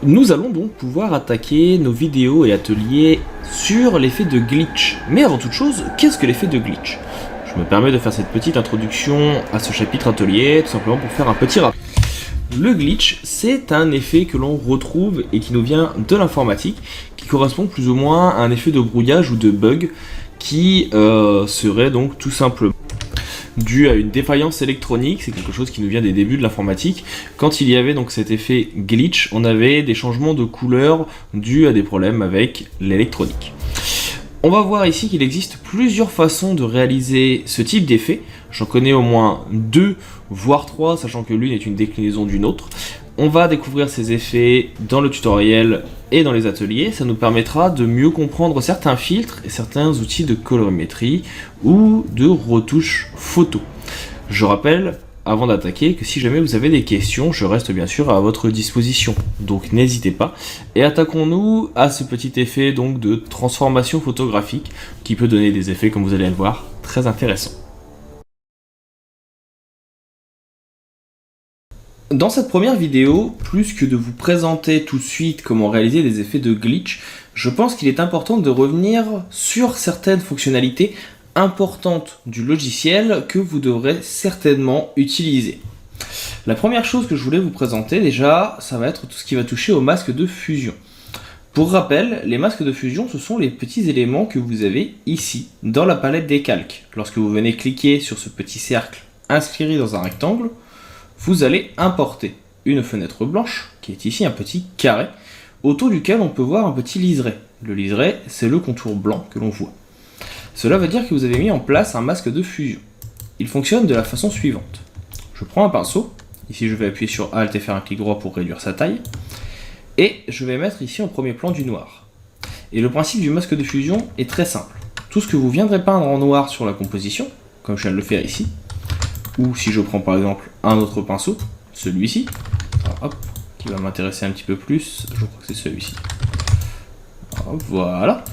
Nous allons donc pouvoir attaquer nos vidéos et ateliers sur l'effet de glitch. Mais avant toute chose, qu'est-ce que l'effet de glitch? Je me permets de faire cette petite introduction à ce chapitre atelier, tout simplement pour faire un petit rappel. Le glitch, c'est un effet que l'on retrouve et qui nous vient de l'informatique, qui correspond plus ou moins à un effet de brouillage ou de bug qui serait donc tout simplement dû à une défaillance électronique. C'est quelque chose qui nous vient des débuts de l'informatique. Quand il y avait donc cet effet glitch, on avait des changements de couleur dus à des problèmes avec l'électronique. On va voir ici qu'il existe plusieurs façons de réaliser ce type d'effet. J'en connais au moins 2, voire 3, sachant que l'une est une déclinaison d'une autre. On va découvrir ces effets dans le tutoriel et dans les ateliers. Ça nous permettra de mieux comprendre certains filtres et certains outils de colorimétrie ou de retouche photo. Je rappelle, avant d'attaquer, que si jamais vous avez des questions, je reste bien sûr à votre disposition. Donc n'hésitez pas. Et attaquons-nous à ce petit effet donc de transformation photographique qui peut donner des effets, comme vous allez le voir, très intéressants. Dans cette première vidéo, plus que de vous présenter tout de suite comment réaliser des effets de glitch, je pense qu'il est important de revenir sur certaines fonctionnalités importantes du logiciel que vous devrez certainement utiliser. La première chose que je voulais vous présenter déjà, ça va être tout ce qui va toucher aux masques de fusion. Pour rappel, les masques de fusion, ce sont les petits éléments que vous avez ici, dans la palette des calques. Lorsque vous venez cliquer sur ce petit cercle inscrit dans un rectangle, vous allez importer une fenêtre blanche, qui est ici un petit carré, autour duquel on peut voir un petit liseré. Le liseré, c'est le contour blanc que l'on voit. Cela veut dire que vous avez mis en place un masque de fusion. Il fonctionne de la façon suivante. Je prends un pinceau, ici je vais appuyer sur Alt et faire un clic droit pour réduire sa taille, et je vais mettre ici en premier plan du noir. Et le principe du masque de fusion est très simple. Tout ce que vous viendrez peindre en noir sur la composition, comme je viens de le faire ici, ou si je prends par exemple un autre pinceau, celui-ci, qui va m'intéresser un petit peu plus, je crois que c'est celui-ci. Voilà.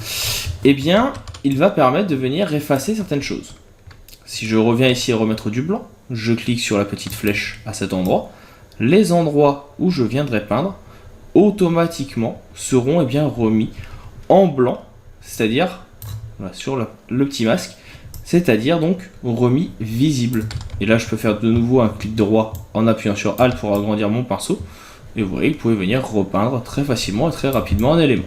Eh bien, il va permettre de venir effacer certaines choses. Si je reviens ici à remettre du blanc, je clique sur la petite flèche à cet endroit, les endroits où je viendrai peindre, automatiquement seront remis en blanc, c'est-à-dire voilà, sur le petit masque, c'est-à-dire donc remis visible. Et là, je peux faire de nouveau un clic droit en appuyant sur Alt pour agrandir mon pinceau. Et vous voyez que vous pouvez venir repeindre très facilement et très rapidement un élément.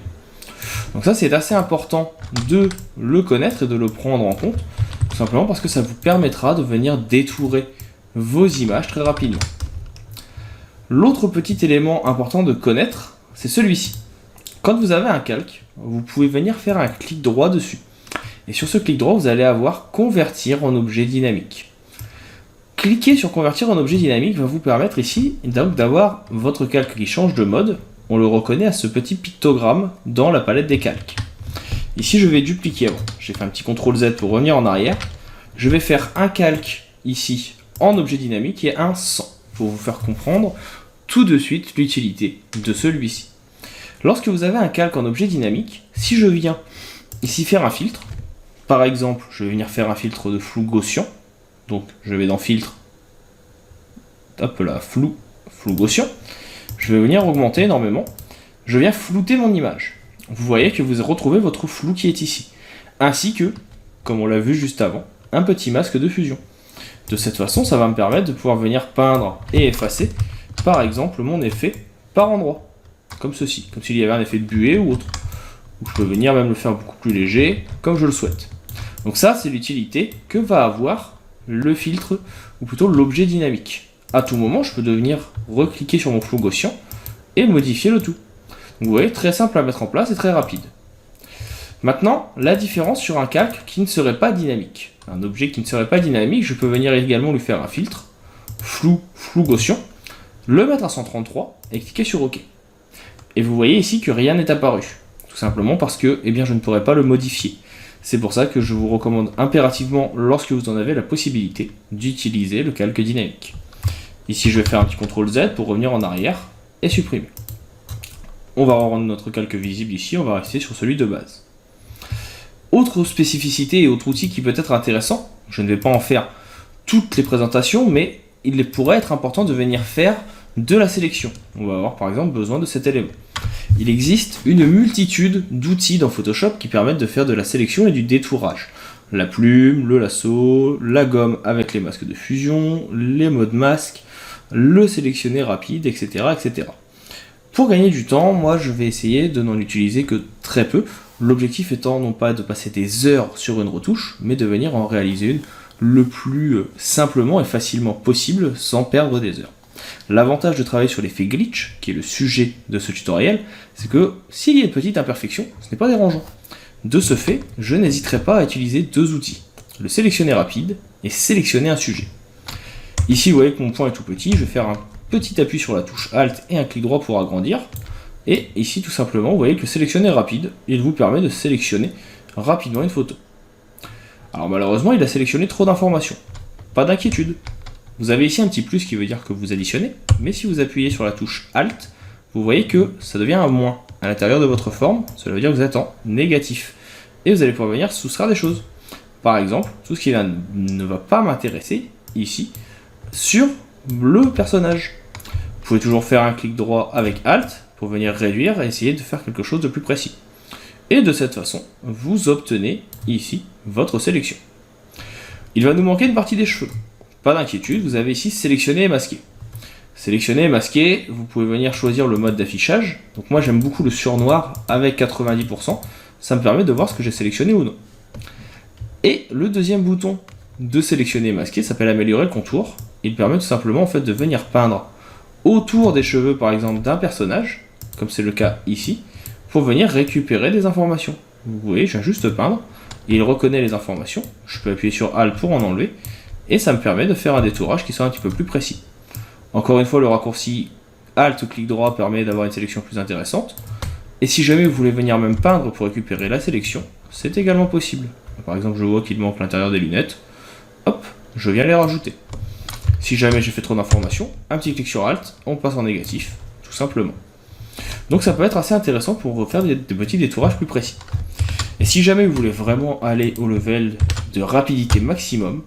Donc ça, c'est assez important de le connaître et de le prendre en compte, tout simplement parce que ça vous permettra de venir détourer vos images très rapidement. L'autre petit élément important de connaître, c'est celui-ci. Quand vous avez un calque, vous pouvez venir faire un clic droit dessus. Et sur ce clic droit, vous allez avoir convertir en objet dynamique. Cliquer sur convertir en objet dynamique va vous permettre ici donc d'avoir votre calque qui change de mode. On le reconnaît à ce petit pictogramme dans la palette des calques. Ici, je vais dupliquer. J'ai fait un petit CTRL Z pour revenir en arrière. Je vais faire un calque ici en objet dynamique et un sans pour vous faire comprendre tout de suite l'utilité de celui-ci. Lorsque vous avez un calque en objet dynamique, si je viens ici faire un filtre, par exemple, je vais venir faire un filtre de flou gaussien. Donc, je vais dans filtre, hop là, flou gaussien. Je vais venir augmenter énormément. Je viens flouter mon image. Vous voyez que vous retrouvez votre flou qui est ici. Ainsi que, comme on l'a vu juste avant, un petit masque de fusion. De cette façon, ça va me permettre de pouvoir venir peindre et effacer, par exemple, mon effet par endroit. Comme ceci, comme s'il y avait un effet de buée ou autre. Ou je peux venir même le faire beaucoup plus léger, comme je le souhaite. Donc ça, c'est l'utilité que va avoir le filtre, ou plutôt l'objet dynamique. À tout moment, je peux venir recliquer sur mon flou gaussien et modifier le tout. Donc vous voyez, très simple à mettre en place et très rapide. Maintenant, la différence sur un calque qui ne serait pas dynamique. Un objet qui ne serait pas dynamique, je peux venir également lui faire un filtre, flou gaussien, le mettre à 133 et cliquer sur OK. Et vous voyez ici que rien n'est apparu. Tout simplement parce que je ne pourrais pas le modifier. C'est pour ça que je vous recommande impérativement, lorsque vous en avez la possibilité, d'utiliser le calque dynamique. Ici, je vais faire un petit CTRL Z pour revenir en arrière et supprimer. On va rendre notre calque visible ici, on va rester sur celui de base. Autre spécificité et autre outil qui peut être intéressant, je ne vais pas en faire toutes les présentations, mais il pourrait être important de venir faire de la sélection. On va avoir par exemple besoin de cet élément. Il existe une multitude d'outils dans Photoshop qui permettent de faire de la sélection et du détourage. La plume, le lasso, la gomme avec les masques de fusion, les modes masque, le sélectionner rapide, etc., etc. Pour gagner du temps, moi je vais essayer de n'en utiliser que très peu, l'objectif étant non pas de passer des heures sur une retouche, mais de venir en réaliser une le plus simplement et facilement possible sans perdre des heures. L'avantage de travailler sur l'effet glitch, qui est le sujet de ce tutoriel, c'est que s'il y a une petite imperfection, ce n'est pas dérangeant. De ce fait, je n'hésiterai pas à utiliser deux outils, le sélectionner rapide et sélectionner un sujet. Ici, vous voyez que mon point est tout petit, je vais faire un petit appui sur la touche Alt et un clic droit pour agrandir. Et ici, tout simplement, vous voyez que sélectionner rapide, il vous permet de sélectionner rapidement une photo. Alors malheureusement, il a sélectionné trop d'informations. Pas d'inquiétude. Vous avez ici un petit plus qui veut dire que vous additionnez, mais si vous appuyez sur la touche Alt, vous voyez que ça devient un moins à l'intérieur de votre forme, cela veut dire que vous êtes en négatif. Et vous allez pouvoir venir soustraire des choses. Par exemple, tout ce qui ne va pas m'intéresser, ici, sur le personnage. Vous pouvez toujours faire un clic droit avec Alt pour venir réduire et essayer de faire quelque chose de plus précis. Et de cette façon, vous obtenez ici votre sélection. Il va nous manquer une partie des cheveux. Pas d'inquiétude, vous avez ici sélectionner et masquer. Sélectionner et masquer, vous pouvez venir choisir le mode d'affichage. Donc moi j'aime beaucoup le surnoir avec 90%, ça me permet de voir ce que j'ai sélectionné ou non. Et le deuxième bouton de sélectionner et masquer s'appelle améliorer le contour. Il permet tout simplement en fait de venir peindre autour des cheveux par exemple d'un personnage, comme c'est le cas ici, pour venir récupérer des informations. Vous voyez, je viens juste peindre, et il reconnaît les informations, je peux appuyer sur Alt pour en enlever, et ça me permet de faire un détourage qui soit un petit peu plus précis. Encore une fois, le raccourci Alt ou clic droit permet d'avoir une sélection plus intéressante, et si jamais vous voulez venir même peindre pour récupérer la sélection, c'est également possible. Par exemple, je vois qu'il manque l'intérieur des lunettes, hop, je viens les rajouter. Si jamais j'ai fait trop d'informations, un petit clic sur Alt, on passe en négatif, tout simplement. Donc ça peut être assez intéressant pour faire des petits détourages plus précis. Et si jamais vous voulez vraiment aller au level de rapidité maximum,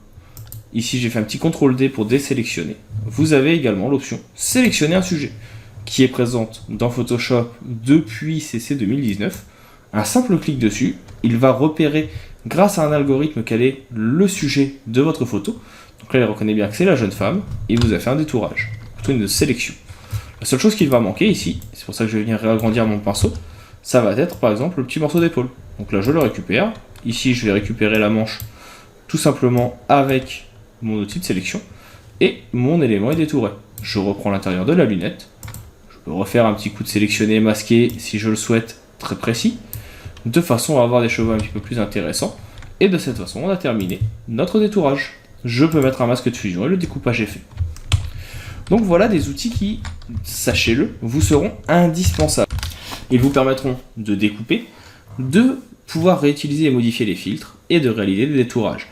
ici j'ai fait un petit CTRL D pour désélectionner, vous avez également l'option sélectionner un sujet, qui est présente dans Photoshop depuis CC 2019. Un simple clic dessus, il va repérer grâce à un algorithme quel est le sujet de votre photo. Donc là il reconnaît bien que c'est la jeune femme, et vous a fait un détourage, plutôt une sélection. La seule chose qu'il va manquer ici, c'est pour ça que je vais venir réagrandir mon pinceau, ça va être par exemple le petit morceau d'épaule. Donc là je le récupère, ici je vais récupérer la manche tout simplement avec mon outil de sélection, et mon élément est détouré. Je reprends l'intérieur de la lunette, je peux refaire un petit coup de sélectionner et masquer si je le souhaite très précis, de façon à avoir des cheveux un petit peu plus intéressants, et de cette façon on a terminé notre détourage. Je peux mettre un masque de fusion et le découpage est fait. Donc voilà des outils qui, sachez-le, vous seront indispensables. Ils vous permettront de découper, de pouvoir réutiliser et modifier les filtres et de réaliser des détourages.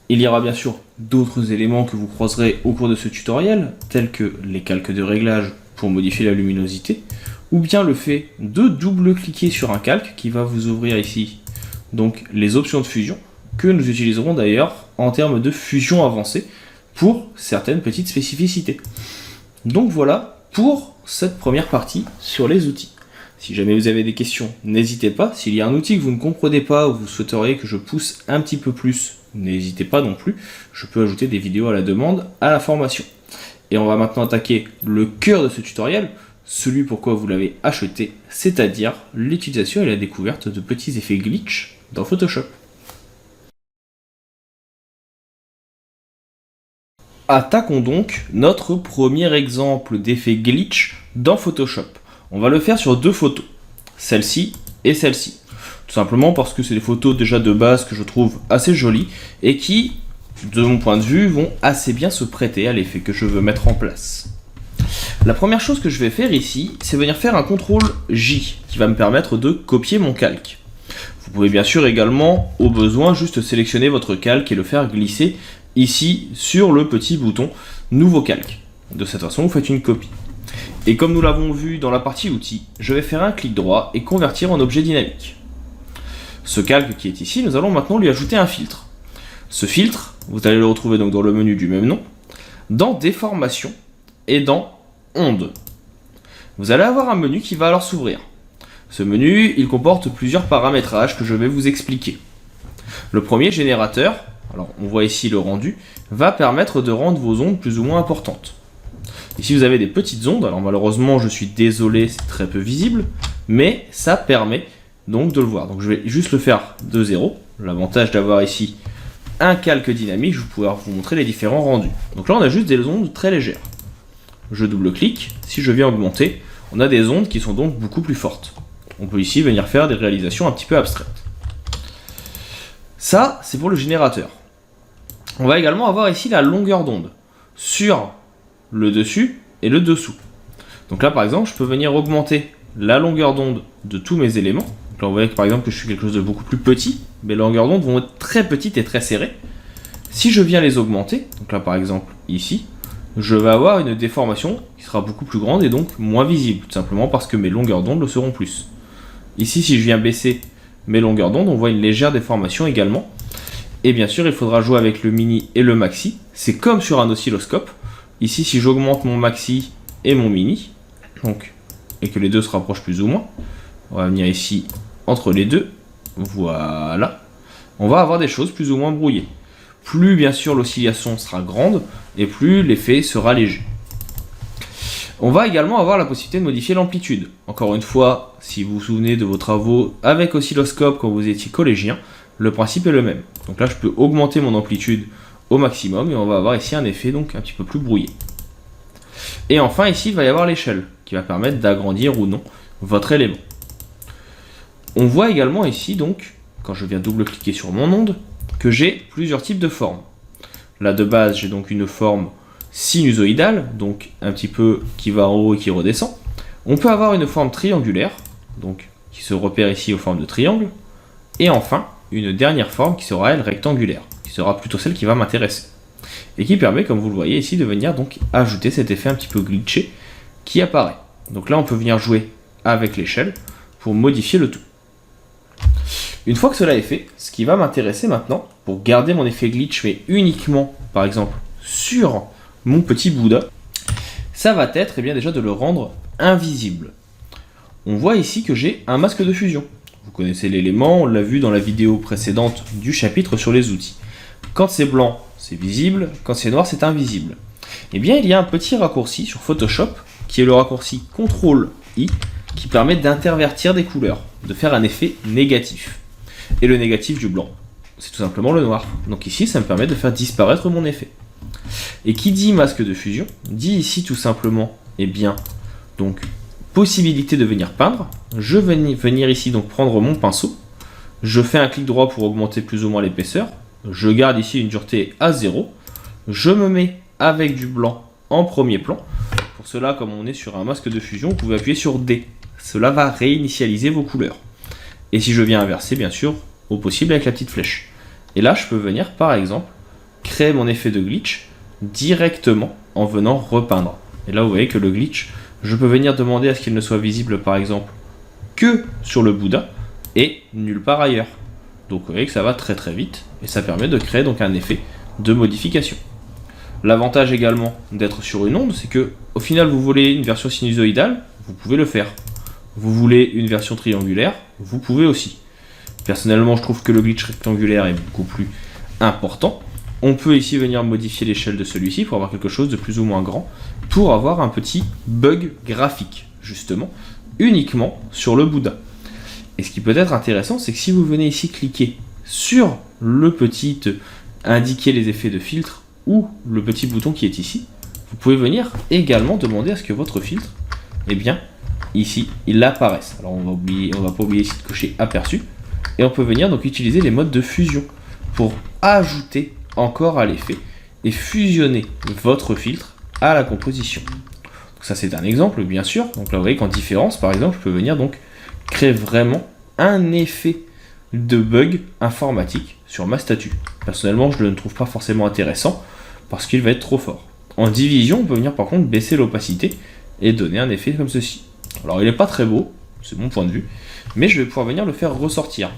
Il y aura bien sûr d'autres éléments que vous croiserez au cours de ce tutoriel, tels que les calques de réglage pour modifier la luminosité, ou bien le fait de double-cliquer sur un calque qui va vous ouvrir ici donc les options de fusion, que nous utiliserons d'ailleurs en termes de fusion avancée pour certaines petites spécificités. Donc voilà pour cette première partie sur les outils. Si jamais vous avez des questions, n'hésitez pas. S'il y a un outil que vous ne comprenez pas ou vous souhaiteriez que je pousse un petit peu plus, n'hésitez pas non plus. Je peux ajouter des vidéos à la demande à la formation. Et on va maintenant attaquer le cœur de ce tutoriel, celui pourquoi vous l'avez acheté, c'est-à-dire l'utilisation et la découverte de petits effets glitch dans Photoshop. Attaquons donc notre premier exemple d'effet glitch dans Photoshop. On va le faire sur deux photos, celle-ci et celle-ci. Tout simplement parce que c'est des photos déjà de base que je trouve assez jolies et qui, de mon point de vue, vont assez bien se prêter à l'effet que je veux mettre en place. La première chose que je vais faire ici, c'est venir faire un CTRL J qui va me permettre de copier mon calque. Vous pouvez bien sûr également, au besoin, juste sélectionner votre calque et le faire glisser ici sur le petit bouton Nouveau calque. De cette façon, vous faites une copie. Et comme nous l'avons vu dans la partie outils, je vais faire un clic droit et convertir en objet dynamique. Ce calque qui est ici, nous allons maintenant lui ajouter un filtre. Ce filtre, vous allez le retrouver donc dans le menu du même nom, dans Déformation et dans onde. Vous allez avoir un menu qui va alors s'ouvrir. Ce menu, il comporte plusieurs paramétrages que je vais vous expliquer. Le premier, générateur, alors on voit ici le rendu, va permettre de rendre vos ondes plus ou moins importantes. Ici vous avez des petites ondes, alors malheureusement je suis désolé, c'est très peu visible, mais ça permet donc de le voir. Donc je vais juste le faire de 0. L'avantage d'avoir ici un calque dynamique, je vais pouvoir vous montrer les différents rendus. Donc là on a juste des ondes très légères. Je double-clique, si je viens augmenter, on a des ondes qui sont donc beaucoup plus fortes. On peut ici venir faire des réalisations un petit peu abstraites. Ça, c'est pour le générateur. On va également avoir ici la longueur d'onde sur le dessus et le dessous. Donc là, par exemple, je peux venir augmenter la longueur d'onde de tous mes éléments. Donc là, on voit par exemple que je suis quelque chose de beaucoup plus petit. Mes longueurs d'onde vont être très petites et très serrées. Si je viens les augmenter, donc là par exemple ici, je vais avoir une déformation qui sera beaucoup plus grande et donc moins visible, tout simplement parce que mes longueurs d'onde le seront plus. Ici, si je viens baisser mes longueurs d'onde, on voit une légère déformation également. Et bien sûr, il faudra jouer avec le mini et le maxi. C'est comme sur un oscilloscope. Ici, si j'augmente mon maxi et mon mini, donc, et que les deux se rapprochent plus ou moins, on va venir ici entre les deux, voilà, on va avoir des choses plus ou moins brouillées. Plus bien sûr l'oscillation sera grande, et plus l'effet sera léger. On va également avoir la possibilité de modifier l'amplitude. Encore une fois, si vous vous souvenez de vos travaux avec oscilloscope quand vous étiez collégien, le principe est le même. Donc là, je peux augmenter mon amplitude au maximum et on va avoir ici un effet donc un petit peu plus brouillé. Et enfin, ici, il va y avoir l'échelle qui va permettre d'agrandir ou non votre élément. On voit également ici, donc, quand je viens double-cliquer sur mon onde, que j'ai plusieurs types de formes. Là, de base, j'ai donc une forme sinusoïdale, donc un petit peu qui va en haut et qui redescend. On peut avoir une forme triangulaire, donc qui se repère ici aux formes de triangle. Et enfin, une dernière forme qui sera, elle, rectangulaire, qui sera plutôt celle qui va m'intéresser. Et qui permet, comme vous le voyez ici, de venir donc ajouter cet effet un petit peu glitché qui apparaît. Donc là, on peut venir jouer avec l'échelle pour modifier le tout. Une fois que cela est fait, ce qui va m'intéresser maintenant, pour garder mon effet glitch, mais uniquement, par exemple, sur mon petit Bouddha, ça va être bien déjà de le rendre invisible. On voit ici que j'ai un masque de fusion. Vous connaissez l'élément, on l'a vu dans la vidéo précédente du chapitre sur les outils. Quand c'est blanc, c'est visible, quand c'est noir, c'est invisible. Eh bien, il y a un petit raccourci sur Photoshop, qui est le raccourci CTRL-I, qui permet d'intervertir des couleurs, de faire un effet négatif. Et le négatif du blanc, c'est tout simplement le noir. Donc ici, ça me permet de faire disparaître mon effet. Et qui dit masque de fusion, dit ici tout simplement, eh bien, donc, possibilité de venir peindre. Je vais venir ici donc prendre mon pinceau, je fais un clic droit pour augmenter plus ou moins l'épaisseur, je garde ici une dureté à 0, je me mets avec du blanc en premier plan. Pour cela, comme on est sur un masque de fusion, vous pouvez appuyer sur D. Cela va réinitialiser vos couleurs. Et si je viens inverser, bien sûr, au possible avec la petite flèche. Et là, je peux venir, par exemple, créer mon effet de glitch directement en venant repeindre. Et là, vous voyez que le glitch, je peux venir demander à ce qu'il ne soit visible, par exemple, que sur le Bouddha et nulle part ailleurs. Donc, vous voyez que ça va très très vite et ça permet de créer donc un effet de modification. L'avantage également d'être sur une onde, c'est que au final, vous voulez une version sinusoïdale, vous pouvez le faire. Vous voulez une version triangulaire, vous pouvez aussi. Personnellement, je trouve que le glitch rectangulaire est beaucoup plus important. On peut ici venir modifier l'échelle de celui-ci pour avoir quelque chose de plus ou moins grand, pour avoir un petit bug graphique, justement, uniquement sur le Bouddha. Et ce qui peut être intéressant, c'est que si vous venez ici cliquer sur le petit indiquer les effets de filtre ou le petit bouton qui est ici, vous pouvez venir également demander à ce que votre filtre, eh bien, ici, il apparaisse. Alors on va pas oublier ici de cocher aperçu, et on peut venir donc utiliser les modes de fusion pour ajouter encore à l'effet et fusionner votre filtre à la composition. Donc ça c'est un exemple bien sûr. Donc là vous voyez qu'en différence par exemple je peux venir donc créer vraiment un effet de bug informatique sur ma statue. Personnellement je ne le trouve pas forcément intéressant parce qu'il va être trop fort. En division on peut venir par contre baisser l'opacité et donner un effet comme ceci. Alors il n'est pas très beau, c'est mon point de vue, mais je vais pouvoir venir le faire ressortir.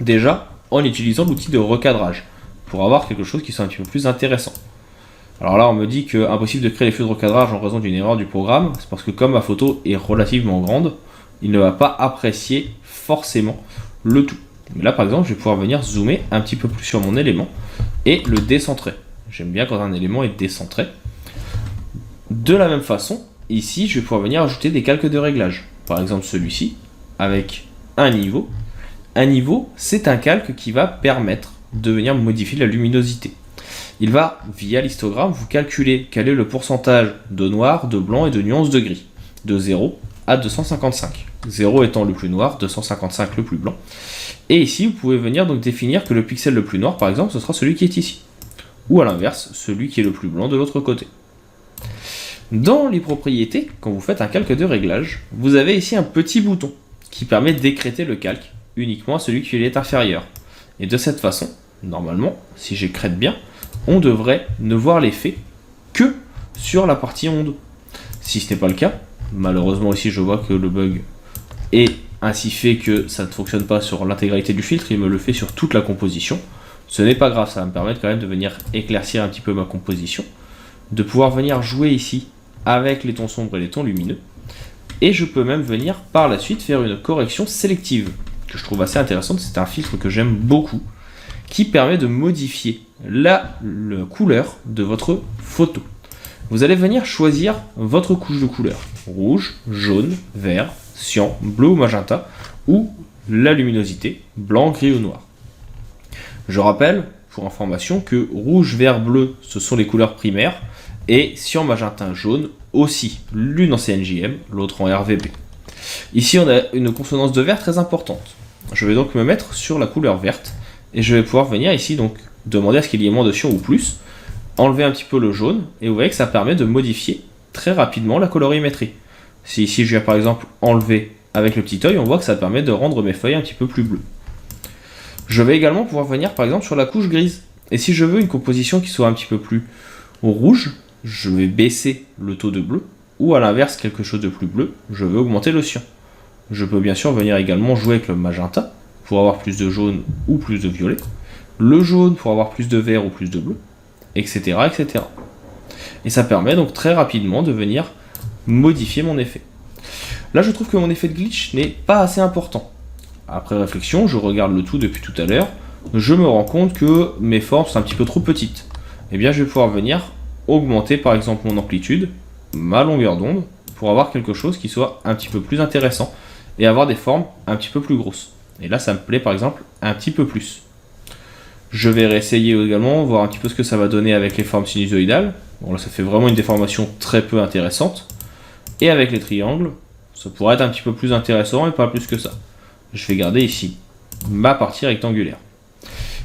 Déjà en utilisant l'outil de recadrage pour avoir quelque chose qui soit un petit peu plus intéressant. Alors là, on me dit que impossible de créer les flux de recadrage en raison d'une erreur du programme. C'est parce que comme ma photo est relativement grande, il ne va pas apprécier forcément le tout. Mais là, par exemple, je vais pouvoir venir zoomer un petit peu plus sur mon élément et le décentrer. J'aime bien quand un élément est décentré. De la même façon, ici, je vais pouvoir venir ajouter des calques de réglage. Par exemple, celui-ci, avec un niveau. Un niveau, c'est un calque qui va permettre de venir modifier la luminosité. Il va, via l'histogramme, vous calculer quel est le pourcentage de noir, de blanc et de nuances de gris, de 0 à 255. 0 étant le plus noir, 255 le plus blanc. Et ici, vous pouvez venir donc définir que le pixel le plus noir, par exemple, ce sera celui qui est ici. Ou à l'inverse, celui qui est le plus blanc de l'autre côté. Dans les propriétés, quand vous faites un calque de réglage, vous avez ici un petit bouton qui permet d'écrêter le calque uniquement à celui qui lui est inférieur. Et de cette façon, normalement, si j'écrète bien, on devrait ne voir l'effet que sur la partie onde. Si ce n'est pas le cas, malheureusement ici je vois que le bug est ainsi fait que ça ne fonctionne pas sur l'intégralité du filtre, il me le fait sur toute la composition. Ce n'est pas grave, ça va me permettre quand même de venir éclaircir un petit peu ma composition, de pouvoir venir jouer ici avec les tons sombres et les tons lumineux, et je peux même venir par la suite faire une correction sélective, que je trouve assez intéressante. C'est un filtre que j'aime beaucoup, qui permet de modifier la couleur de votre photo. Vous allez venir choisir votre couche de couleur, rouge, jaune, vert, cyan, bleu ou magenta, ou la luminosité, blanc, gris ou noir. Je rappelle, pour information, que rouge, vert, bleu, ce sont les couleurs primaires, et cyan, magenta, jaune aussi, l'une en CNJM, l'autre en RVB. Ici, on a une consonance de vert très importante. Je vais donc me mettre sur la couleur verte, et je vais pouvoir venir ici donc demander à ce qu'il y ait moins de cyan ou plus, enlever un petit peu le jaune, et vous voyez que ça permet de modifier très rapidement la colorimétrie. Si ici je viens par exemple enlever avec le petit œil, on voit que ça permet de rendre mes feuilles un petit peu plus bleues. Je vais également pouvoir venir par exemple sur la couche grise, et si je veux une composition qui soit un petit peu plus rouge, je vais baisser le taux de bleu, ou à l'inverse quelque chose de plus bleu, je vais augmenter le cyan. Je peux bien sûr venir également jouer avec le magenta, pour avoir plus de jaune ou plus de violet, le jaune pour avoir plus de vert ou plus de bleu, etc., etc. Et ça permet donc très rapidement de venir modifier mon effet. Là, je trouve que mon effet de glitch n'est pas assez important. Après réflexion, je regarde le tout depuis tout à l'heure, je me rends compte que mes formes sont un petit peu trop petites. Eh bien, je vais pouvoir venir augmenter par exemple mon amplitude, ma longueur d'onde, pour avoir quelque chose qui soit un petit peu plus intéressant et avoir des formes un petit peu plus grosses. Et là, ça me plaît par exemple un petit peu plus. Je vais réessayer également, voir un petit peu ce que ça va donner avec les formes sinusoïdales. Bon là, ça fait vraiment une déformation très peu intéressante. Et avec les triangles, ça pourrait être un petit peu plus intéressant, mais pas plus que ça. Je vais garder ici ma partie rectangulaire.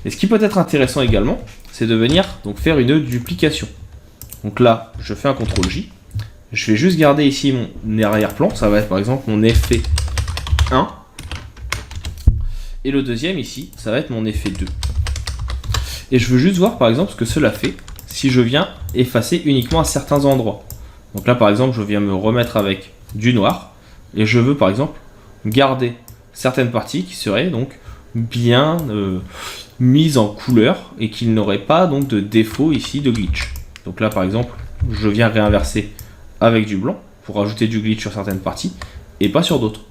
Et ce qui peut être intéressant également, c'est de venir donc faire une duplication. Donc là, je fais un CTRL-J. Je vais juste garder ici mon arrière-plan. Ça va être par exemple mon effet 1. Et le deuxième ici, ça va être mon effet 2. Et je veux juste voir par exemple ce que cela fait si je viens effacer uniquement à certains endroits. Donc là par exemple, je viens me remettre avec du noir. Et je veux par exemple garder certaines parties qui seraient donc bien mises en couleur et qui n'auraient pas donc de défaut ici de glitch. Donc là par exemple, je viens réinverser avec du blanc pour ajouter du glitch sur certaines parties et pas sur d'autres.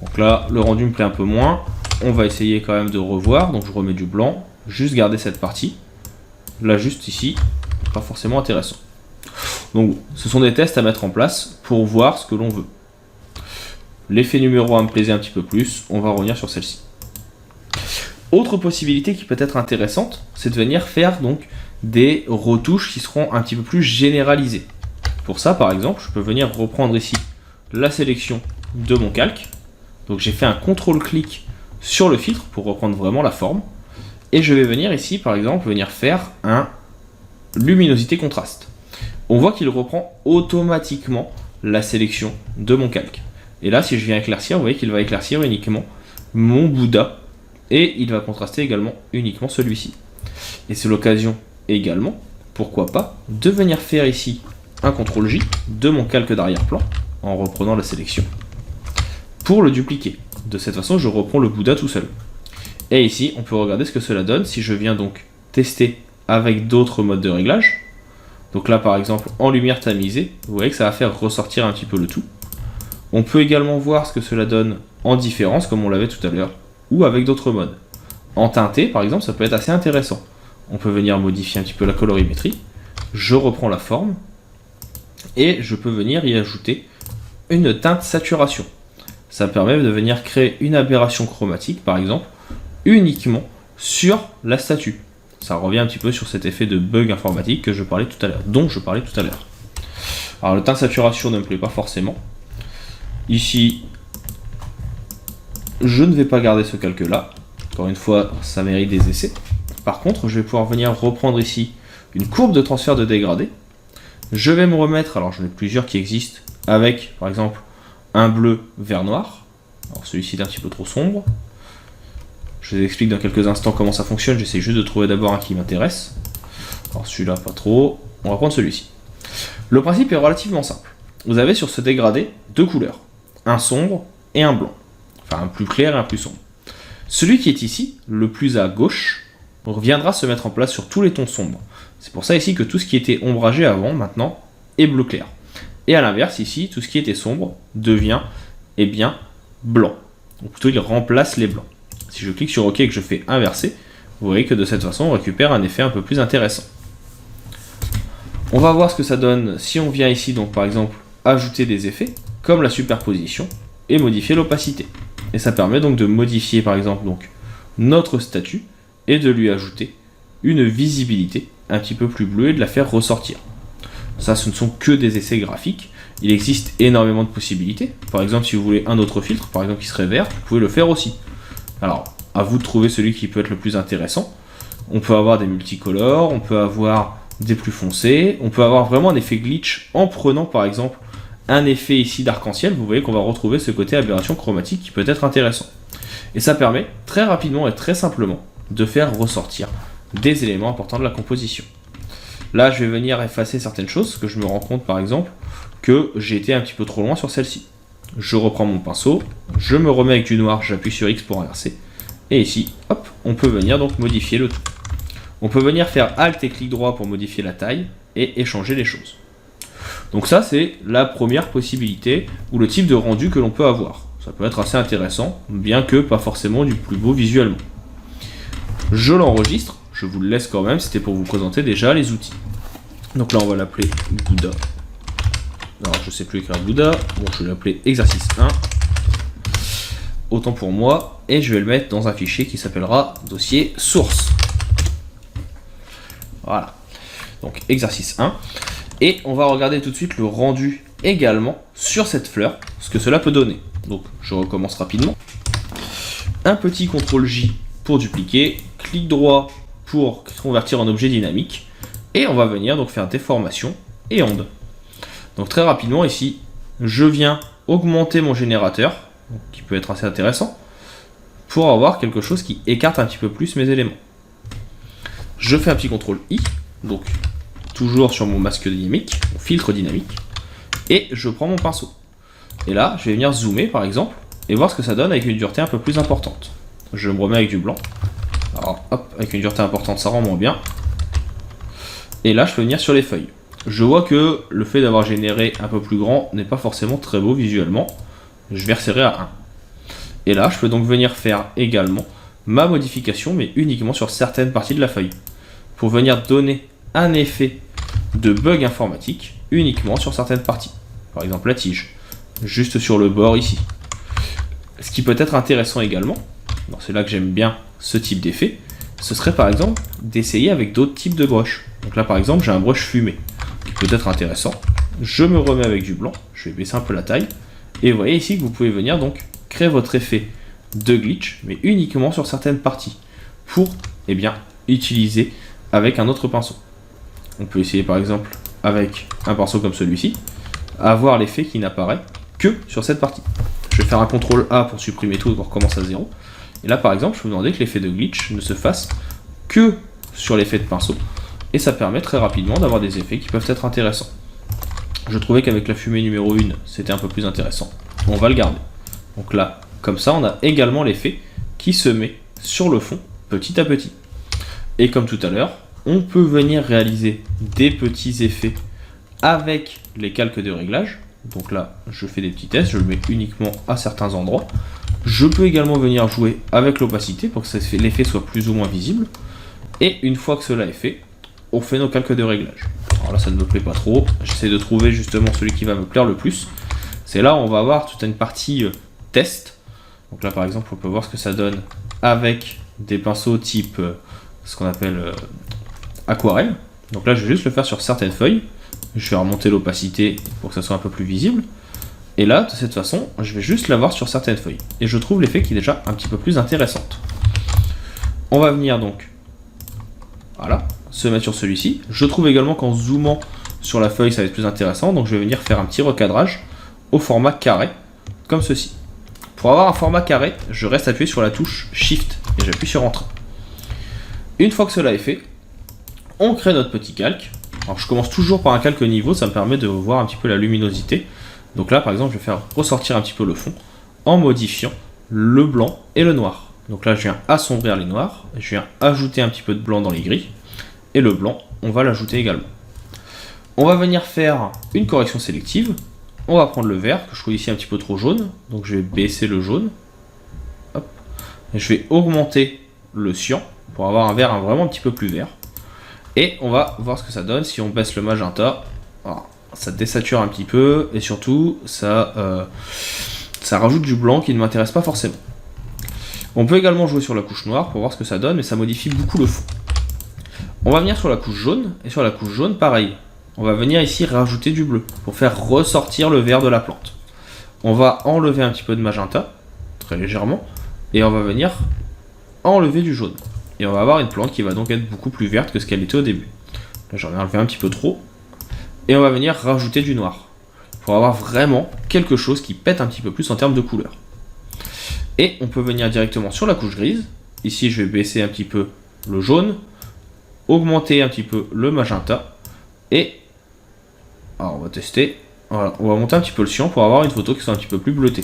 Donc là, le rendu me plaît un peu moins. On va essayer quand même de revoir. Donc je remets du blanc, juste garder cette partie. Là juste ici, pas forcément intéressant. Donc ce sont des tests à mettre en place pour voir ce que l'on veut. L'effet numéro 1 me plaisait un petit peu plus, on va revenir sur celle-ci. Autre possibilité qui peut être intéressante, c'est de venir faire donc des retouches qui seront un petit peu plus généralisées. Pour ça, par exemple, je peux venir reprendre ici la sélection de mon calque. Donc j'ai fait un CTRL-clic sur le filtre pour reprendre vraiment la forme. Et je vais venir ici, par exemple, venir faire un luminosité contraste. On voit qu'il reprend automatiquement la sélection de mon calque. Et là, si je viens éclaircir, vous voyez qu'il va éclaircir uniquement mon Bouddha. Et il va contraster également uniquement celui-ci. Et c'est l'occasion également, pourquoi pas, de venir faire ici un CTRL-J de mon calque d'arrière-plan en reprenant la sélection pour le dupliquer. De cette façon, je reprends le Bouddha tout seul. Et ici, on peut regarder ce que cela donne si je viens donc tester avec d'autres modes de réglage. Donc là par exemple en lumière tamisée, vous voyez que ça va faire ressortir un petit peu le tout. On peut également voir ce que cela donne en différence comme on l'avait tout à l'heure, ou avec d'autres modes. En teinté par exemple ça peut être assez intéressant. On peut venir modifier un petit peu la colorimétrie, je reprends la forme, et je peux venir y ajouter une teinte saturation. Ça permet de venir créer une aberration chromatique par exemple, uniquement sur la statue. Ça revient un petit peu sur cet effet de bug informatique que je parlais tout à l'heure, dont je parlais tout à l'heure. Alors le teint de saturation ne me plaît pas forcément. Ici, je ne vais pas garder ce calque là. Encore une fois, ça mérite des essais. Par contre, je vais pouvoir venir reprendre ici une courbe de transfert de dégradé. Je vais me remettre, alors j'en ai plusieurs qui existent, avec par exemple un bleu vert noir. Alors celui-ci est un petit peu trop sombre. Je vous explique dans quelques instants comment ça fonctionne, j'essaie juste de trouver d'abord un qui m'intéresse. Alors celui-là pas trop, on va prendre celui-ci. Le principe est relativement simple. Vous avez sur ce dégradé deux couleurs, un sombre et un blanc. Enfin un plus clair et un plus sombre. Celui qui est ici, le plus à gauche, viendra se mettre en place sur tous les tons sombres. C'est pour ça ici que tout ce qui était ombragé avant, maintenant, est bleu clair. Et à l'inverse, ici, tout ce qui était sombre devient, eh bien, blanc. Ou plutôt, il remplace les blancs. Si je clique sur OK et que je fais inverser, vous voyez que de cette façon, on récupère un effet un peu plus intéressant. On va voir ce que ça donne si on vient ici, donc par exemple, ajouter des effets, comme la superposition, et modifier l'opacité. Et ça permet donc de modifier, par exemple, donc, notre statue, et de lui ajouter une visibilité un petit peu plus bleue et de la faire ressortir. Ça, ce ne sont que des essais graphiques. Il existe énormément de possibilités. Par exemple, si vous voulez un autre filtre, par exemple qui serait vert, vous pouvez le faire aussi. Alors, à vous de trouver celui qui peut être le plus intéressant. On peut avoir des multicolores, on peut avoir des plus foncés, on peut avoir vraiment un effet glitch en prenant par exemple un effet ici d'arc-en-ciel. Vous voyez qu'on va retrouver ce côté aberration chromatique qui peut être intéressant. Et ça permet très rapidement et très simplement de faire ressortir des éléments importants de la composition. Là, je vais venir effacer certaines choses, parce que je me rends compte par exemple que j'ai été un petit peu trop loin sur celle-ci. Je reprends mon pinceau, je me remets avec du noir, j'appuie sur X pour inverser, et ici, hop, on peut venir donc modifier le tout. On peut venir faire Alt et clic droit pour modifier la taille et échanger les choses. Donc ça, c'est la première possibilité ou le type de rendu que l'on peut avoir. Ça peut être assez intéressant, bien que pas forcément du plus beau visuellement. Je l'enregistre, je vous le laisse quand même, c'était pour vous présenter déjà les outils. Donc là on va l'appeler Bouddha. Alors je sais plus écrire Bouddha, bon je vais l'appeler exercice 1. Autant pour moi, et je vais le mettre dans un fichier qui s'appellera dossier source. Voilà, donc exercice 1. Et on va regarder tout de suite le rendu également sur cette fleur, ce que cela peut donner. Donc je recommence rapidement. Un petit CTRL J pour dupliquer, clic droit pour convertir en objet dynamique, et on va venir donc faire déformation et onde. Donc très rapidement ici, je viens augmenter mon générateur, qui peut être assez intéressant, pour avoir quelque chose qui écarte un petit peu plus mes éléments. Je fais un petit CTRL I, donc toujours sur mon masque dynamique, mon filtre dynamique, et je prends mon pinceau. Et là, je vais venir zoomer par exemple, et voir ce que ça donne avec une dureté un peu plus importante. Je me remets avec du blanc. Alors hop, avec une dureté importante, ça rend moins bien. Et là, je peux venir sur les feuilles. Je vois que le fait d'avoir généré un peu plus grand n'est pas forcément très beau visuellement. Je vais resserrer à 1. Et là, je peux donc venir faire également ma modification, mais uniquement sur certaines parties de la feuille. Pour venir donner un effet de bug informatique uniquement sur certaines parties. Par exemple la tige, juste sur le bord ici. Ce qui peut être intéressant également, c'est là que j'aime bien ce type d'effet, ce serait par exemple d'essayer avec d'autres types de brushes. Donc là par exemple j'ai un brush fumé, qui peut être intéressant. Je me remets avec du blanc, je vais baisser un peu la taille, et vous voyez ici que vous pouvez venir donc créer votre effet de glitch, mais uniquement sur certaines parties, pour utiliser avec un autre pinceau. On peut essayer par exemple avec un pinceau comme celui-ci, avoir l'effet qui n'apparaît que sur cette partie. Je vais faire un CTRL A pour supprimer tout et qu'on recommence à 0. Et là par exemple, je peux vous demander que l'effet de glitch ne se fasse que sur l'effet de pinceau. Et ça permet très rapidement d'avoir des effets qui peuvent être intéressants. Je trouvais qu'avec la fumée numéro 1, c'était un peu plus intéressant. On va le garder. Donc là, comme ça, on a également l'effet qui se met sur le fond petit à petit. Et comme tout à l'heure, on peut venir réaliser des petits effets avec les calques de réglage. Donc là, je fais des petits tests, je le mets uniquement à certains endroits. Je peux également venir jouer avec l'opacité pour que l'effet soit plus ou moins visible. Et une fois que cela est fait, on fait nos calques de réglage. Alors là, ça ne me plaît pas trop. J'essaie de trouver justement celui qui va me plaire le plus. C'est là où on va avoir toute une partie test. Donc là, par exemple, on peut voir ce que ça donne avec des pinceaux type ce qu'on appelle aquarelle. Donc là, je vais juste le faire sur certaines feuilles. Je vais remonter l'opacité pour que ça soit un peu plus visible. Et là, de cette façon, je vais juste l'avoir sur certaines feuilles. Et je trouve l'effet qui est déjà un petit peu plus intéressant. On va venir donc, voilà, se mettre sur celui-ci. Je trouve également qu'en zoomant sur la feuille, ça va être plus intéressant. Donc je vais venir faire un petit recadrage au format carré, comme ceci. Pour avoir un format carré, je reste appuyé sur la touche Shift et j'appuie sur Entrée. Une fois que cela est fait, on crée notre petit calque. Alors je commence toujours par un calque niveau, ça me permet de voir un petit peu la luminosité. Donc là par exemple je vais faire ressortir un petit peu le fond en modifiant le blanc et le noir. Donc là je viens assombrir les noirs, je viens ajouter un petit peu de blanc dans les gris, et le blanc on va l'ajouter également. On va venir faire une correction sélective, on va prendre le vert que je trouve ici un petit peu trop jaune, donc je vais baisser le jaune, hop. Et je vais augmenter le cyan pour avoir un vert vraiment un petit peu plus vert. Et on va voir ce que ça donne si on baisse le magenta. Alors, ça désature un petit peu et surtout ça rajoute du blanc qui ne m'intéresse pas forcément. On peut également jouer sur la couche noire pour voir ce que ça donne, mais ça modifie beaucoup le fond. On va venir sur la couche jaune, et sur la couche jaune pareil. On va venir ici rajouter du bleu pour faire ressortir le vert de la plante. On va enlever un petit peu de magenta, très légèrement, et on va venir enlever du jaune. Et on va avoir une plante qui va donc être beaucoup plus verte que ce qu'elle était au début. Là j'en ai enlevé un petit peu trop. Et on va venir rajouter du noir. Pour avoir vraiment quelque chose qui pète un petit peu plus en termes de couleur. Et on peut venir directement sur la couche grise. Ici je vais baisser un petit peu le jaune. Augmenter un petit peu le magenta. Et alors on va tester. Voilà, on va monter un petit peu le cyan pour avoir une photo qui soit un petit peu plus bleutée.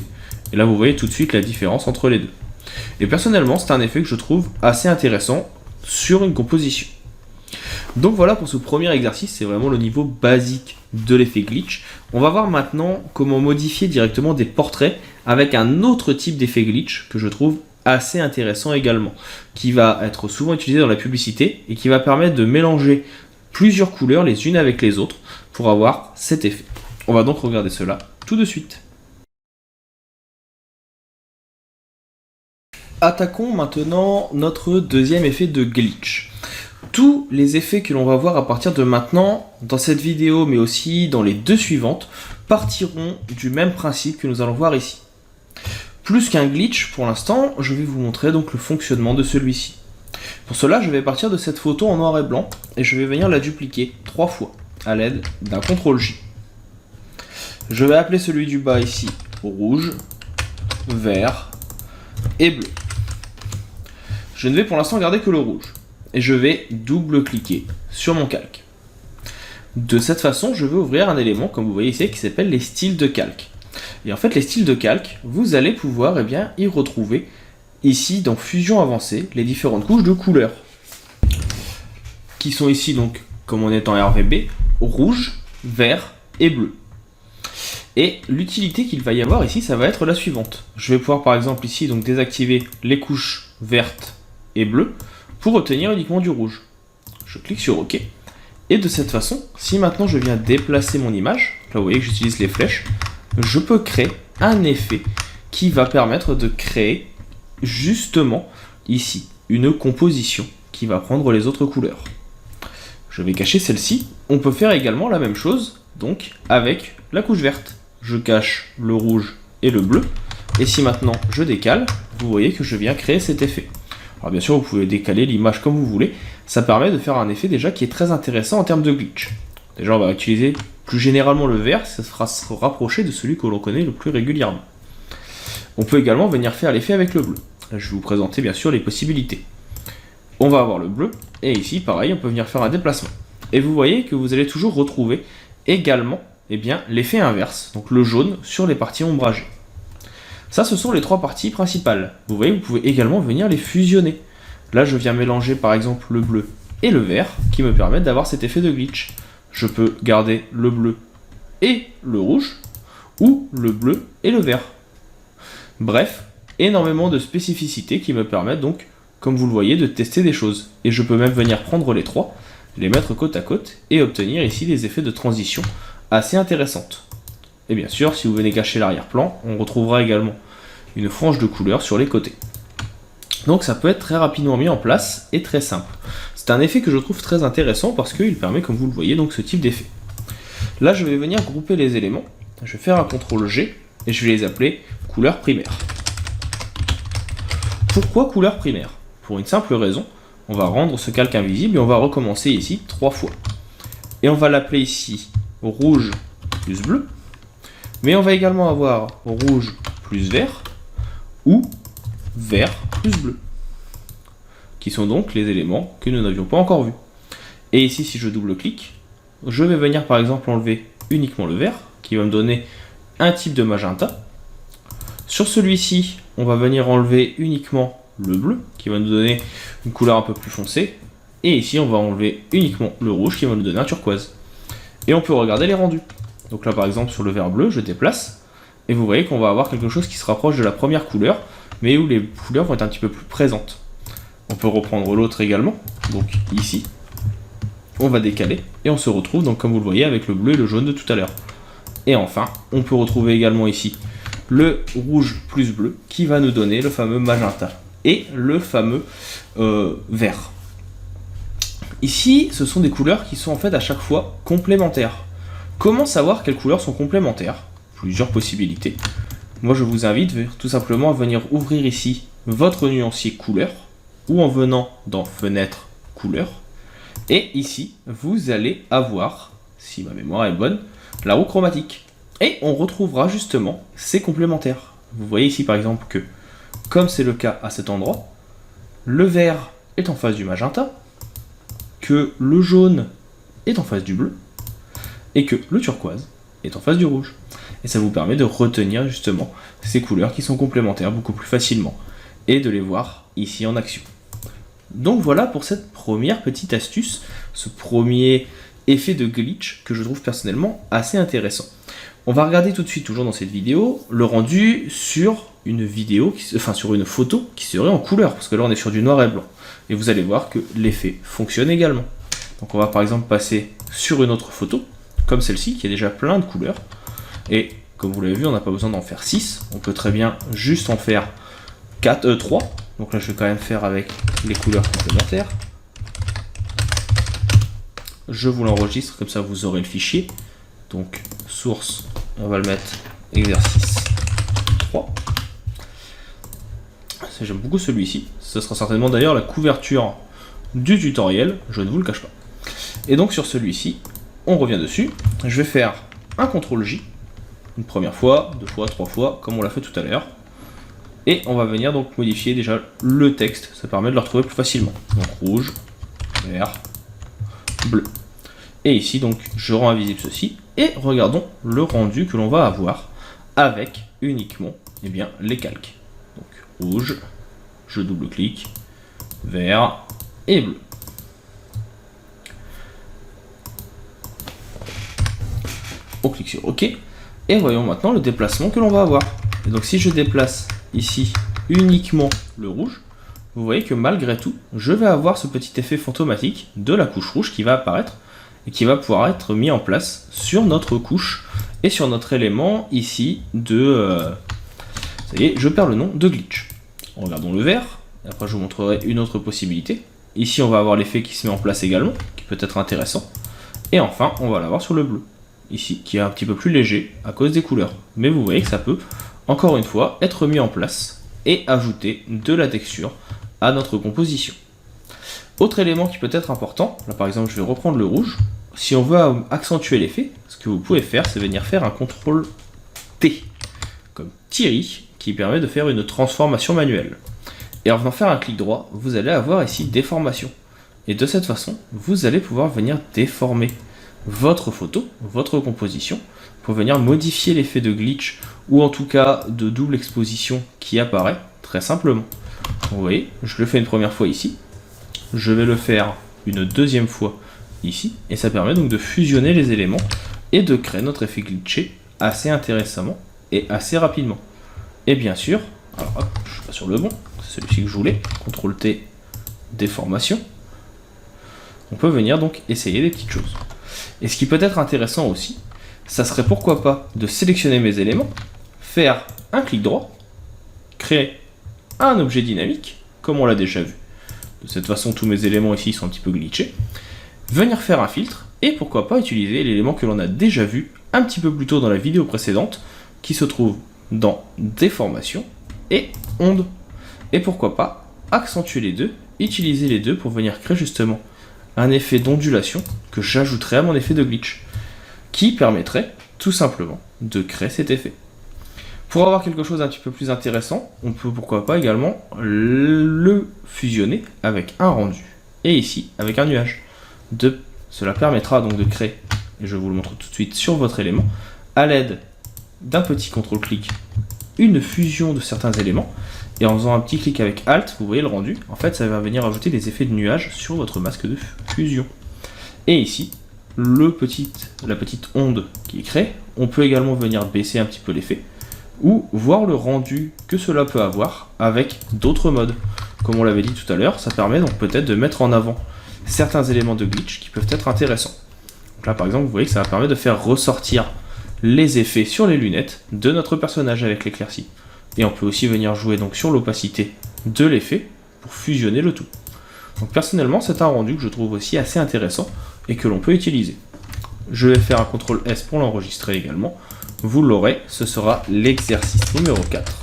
Et là vous voyez tout de suite la différence entre les deux. Et personnellement, c'est un effet que je trouve assez intéressant sur une composition. Donc voilà pour ce premier exercice, c'est vraiment le niveau basique de l'effet glitch. On va voir maintenant comment modifier directement des portraits avec un autre type d'effet glitch que je trouve assez intéressant également, qui va être souvent utilisé dans la publicité et qui va permettre de mélanger plusieurs couleurs les unes avec les autres pour avoir cet effet. On va donc regarder cela tout de suite. Attaquons maintenant notre deuxième effet de glitch. Tous les effets que l'on va voir à partir de maintenant, dans cette vidéo mais aussi dans les deux suivantes, partiront du même principe que nous allons voir ici. Plus qu'un glitch, pour l'instant, je vais vous montrer donc le fonctionnement de celui-ci. Pour cela, je vais partir de cette photo en noir et blanc et je vais venir la dupliquer 3 fois à l'aide d'un CTRL-J. Je vais appeler celui du bas ici rouge, vert et bleu. Je ne vais pour l'instant garder que le rouge. Et je vais double-cliquer sur mon calque. De cette façon, je vais ouvrir un élément, comme vous voyez ici, qui s'appelle les styles de calque. Et en fait, les styles de calque, vous allez pouvoir y retrouver, ici, dans Fusion avancée, les différentes couches de couleurs. Qui sont ici, donc, comme on est en RVB, rouge, vert et bleu. Et l'utilité qu'il va y avoir ici, ça va être la suivante. Je vais pouvoir, par exemple, ici, donc, désactiver les couches vertes et bleues, pour obtenir uniquement du rouge. Je clique sur OK. Et de cette façon, si maintenant je viens déplacer mon image, là vous voyez que j'utilise les flèches, je peux créer un effet qui va permettre de créer justement ici une composition qui va prendre les autres couleurs. Je vais cacher celle-ci. On peut faire également la même chose donc avec la couche verte. Je cache le rouge et le bleu. Et si maintenant je décale, vous voyez que je viens créer cet effet. Alors bien sûr, vous pouvez décaler l'image comme vous voulez. Ça permet de faire un effet déjà qui est très intéressant en termes de glitch. Déjà, on va utiliser plus généralement le vert, ça fera se rapprocher de celui que l'on connaît le plus régulièrement. On peut également venir faire l'effet avec le bleu. Là, je vais vous présenter bien sûr les possibilités. On va avoir le bleu, et ici, pareil, on peut venir faire un déplacement. Et vous voyez que vous allez toujours retrouver également l'effet inverse, donc le jaune sur les parties ombragées. Ça, ce sont les 3 parties principales. Vous voyez, vous pouvez également venir les fusionner. Là, je viens mélanger par exemple le bleu et le vert qui me permettent d'avoir cet effet de glitch. Je peux garder le bleu et le rouge, ou le bleu et le vert. Bref, énormément de spécificités qui me permettent donc, comme vous le voyez, de tester des choses. Et je peux même venir prendre les trois, les mettre côte à côte, et obtenir ici des effets de transition assez intéressantes. Et bien sûr, si vous venez cacher l'arrière-plan, on retrouvera également une frange de couleur sur les côtés. Donc ça peut être très rapidement mis en place et très simple. C'est un effet que je trouve très intéressant parce qu'il permet, comme vous le voyez, donc ce type d'effet. Là, je vais venir grouper les éléments. Je vais faire un CTRL G et je vais les appeler couleur primaire. Pourquoi couleur primaire? Pour une simple raison, on va rendre ce calque invisible et on va recommencer ici 3 fois. Et on va l'appeler ici rouge plus bleu. Mais on va également avoir rouge plus vert ou vert plus bleu, qui sont donc les éléments que nous n'avions pas encore vus. Et ici, si je double-clique, je vais venir par exemple enlever uniquement le vert, qui va me donner un type de magenta. Sur celui-ci, on va venir enlever uniquement le bleu, qui va nous donner une couleur un peu plus foncée. Et ici, on va enlever uniquement le rouge, qui va nous donner un turquoise. Et on peut regarder les rendus. Donc là, par exemple, sur le vert bleu, je déplace. Et vous voyez qu'on va avoir quelque chose qui se rapproche de la première couleur, mais où les couleurs vont être un petit peu plus présentes. On peut reprendre l'autre également, donc ici. On va décaler, et on se retrouve, donc comme vous le voyez, avec le bleu et le jaune de tout à l'heure. Et enfin, on peut retrouver également ici le rouge plus bleu, qui va nous donner le fameux magenta, et le fameux vert. Ici, ce sont des couleurs qui sont en fait à chaque fois complémentaires. Comment savoir quelles couleurs sont complémentaires? Plusieurs possibilités. Moi, je vous invite tout simplement à venir ouvrir ici votre nuancier couleur, ou en venant dans fenêtre couleur. Et ici, vous allez avoir, si ma mémoire est bonne, la roue chromatique. Et on retrouvera justement ces complémentaires. Vous voyez ici par exemple que, comme c'est le cas à cet endroit, le vert est en face du magenta, que le jaune est en face du bleu, et que le turquoise est en face du rouge. Et ça vous permet de retenir justement ces couleurs qui sont complémentaires beaucoup plus facilement, et de les voir ici en action. Donc voilà pour cette première petite astuce, ce premier effet de glitch que je trouve personnellement assez intéressant. On va regarder tout de suite, toujours dans cette vidéo, le rendu sur une vidéo, sur une photo qui serait en couleur, parce que là on est sur du noir et blanc. Et vous allez voir que l'effet fonctionne également. Donc on va par exemple passer sur une autre photo, comme celle-ci, qui a déjà plein de couleurs. Et comme vous l'avez vu, on n'a pas besoin d'en faire 6, on peut très bien juste en faire 3. Donc là je vais quand même faire avec les couleurs complémentaires. Je vous l'enregistre, comme ça vous aurez le fichier. Donc source, on va le mettre exercice 3. J'aime beaucoup celui-ci. Ce sera certainement d'ailleurs la couverture du tutoriel, je ne vous le cache pas. Et donc sur celui-ci, on revient dessus. Je vais faire un CTRL J, une première fois, 2 fois, 3 fois, comme on l'a fait tout à l'heure. Et on va venir donc modifier déjà le texte, ça permet de le retrouver plus facilement. Donc rouge, vert, bleu. Et ici donc je rends invisible ceci, et regardons le rendu que l'on va avoir avec uniquement les calques. Donc rouge, je double-clique, vert et bleu. On clique sur OK, et voyons maintenant le déplacement que l'on va avoir. Et donc si je déplace ici uniquement le rouge, vous voyez que malgré tout, je vais avoir ce petit effet fantomatique de la couche rouge qui va apparaître et qui va pouvoir être mis en place sur notre couche et sur notre élément ici de... ça y est, je perds le nom de glitch. Regardons le vert, après je vous montrerai une autre possibilité. Ici on va avoir l'effet qui se met en place également, qui peut être intéressant. Et enfin, on va l'avoir sur le bleu, ici, qui est un petit peu plus léger à cause des couleurs. Mais vous voyez que ça peut, encore une fois, être mis en place et ajouter de la texture à notre composition. Autre élément qui peut être important, là par exemple je vais reprendre le rouge. Si on veut accentuer l'effet, ce que vous pouvez faire, c'est venir faire un CTRL T, comme Thierry, qui permet de faire une transformation manuelle. Et en venant faire un clic droit, vous allez avoir ici déformation. Et de cette façon, vous allez pouvoir venir déformer votre photo, votre composition, pour venir modifier l'effet de glitch, ou en tout cas de double exposition qui apparaît, très simplement. Vous voyez, je le fais une première fois ici, je vais le faire une deuxième fois ici, et ça permet donc de fusionner les éléments et de créer notre effet glitché assez intéressamment et assez rapidement. Et bien sûr, alors hop, je suis pas sur le bon, c'est celui-ci que je voulais, CTRL T, déformation, on peut venir donc essayer des petites choses. Et ce qui peut être intéressant aussi, ça serait pourquoi pas de sélectionner mes éléments, faire un clic droit, créer un objet dynamique, comme on l'a déjà vu. De cette façon, tous mes éléments ici sont un petit peu glitchés. Venir faire un filtre, et pourquoi pas utiliser l'élément que l'on a déjà vu un petit peu plus tôt dans la vidéo précédente, qui se trouve dans déformation et onde. Et pourquoi pas accentuer les deux, utiliser les deux pour venir créer justement un effet d'ondulation que j'ajouterai à mon effet de glitch, qui permettrait tout simplement de créer cet effet. Pour avoir quelque chose un petit peu plus intéressant, on peut pourquoi pas également le fusionner avec un rendu, et ici avec un nuage. Cela permettra donc de créer, et je vous le montre tout de suite sur votre élément, à l'aide d'un petit CTRL-clic, une fusion de certains éléments, et en faisant un petit clic avec Alt, vous voyez le rendu, en fait ça va venir ajouter des effets de nuage sur votre masque de fusion. Et ici, la petite onde qui est créée, on peut également venir baisser un petit peu l'effet, ou voir le rendu que cela peut avoir avec d'autres modes. Comme on l'avait dit tout à l'heure, ça permet donc peut-être de mettre en avant certains éléments de glitch qui peuvent être intéressants. Donc là par exemple, vous voyez que ça va permettre de faire ressortir les effets sur les lunettes de notre personnage avec l'éclaircie. Et on peut aussi venir jouer donc sur l'opacité de l'effet pour fusionner le tout. Donc personnellement, c'est un rendu que je trouve aussi assez intéressant et que l'on peut utiliser. Je vais faire un CTRL S pour l'enregistrer également. Vous l'aurez, ce sera l'exercice numéro 4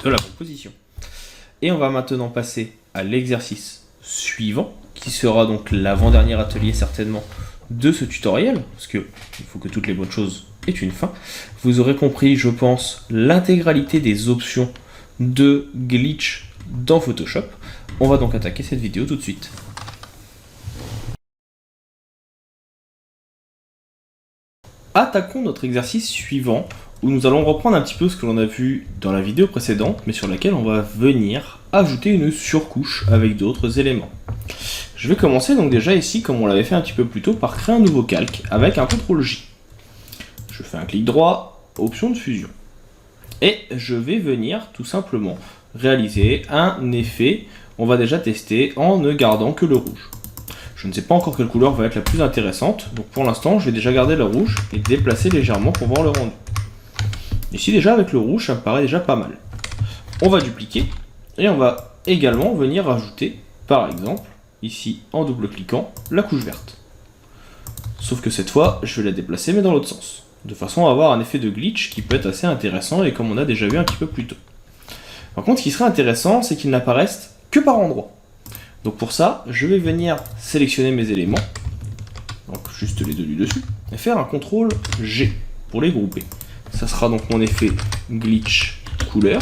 de la composition. Et on va maintenant passer à l'exercice suivant, qui sera donc l'avant-dernier atelier certainement de ce tutoriel, parce qu'il faut que toutes les bonnes choses aient une fin. Vous aurez compris, je pense, l'intégralité des options de glitch dans Photoshop. On va donc attaquer cette vidéo tout de suite. Attaquons notre exercice suivant, où nous allons reprendre un petit peu ce que l'on a vu dans la vidéo précédente, mais sur laquelle on va venir ajouter une surcouche avec d'autres éléments. Je vais commencer donc déjà ici, comme on l'avait fait un petit peu plus tôt, par créer un nouveau calque avec un CTRL J. Je fais un clic droit, option de fusion. Et je vais venir tout simplement réaliser un effet, on va déjà tester en ne gardant que le rouge. Je ne sais pas encore quelle couleur va être la plus intéressante, donc pour l'instant je vais déjà garder le rouge et déplacer légèrement pour voir le rendu. Ici déjà avec le rouge ça me paraît déjà pas mal. On va dupliquer et on va également venir ajouter par exemple ici en double-cliquant la couche verte. Sauf que cette fois je vais la déplacer mais dans l'autre sens, de façon à avoir un effet de glitch qui peut être assez intéressant et comme on a déjà vu un petit peu plus tôt. Par contre ce qui serait intéressant c'est qu'ils n'apparaissent que par endroits. Donc pour ça, je vais venir sélectionner mes éléments, donc juste les deux du dessus, et faire un CTRL G pour les grouper. Ça sera donc mon effet glitch couleur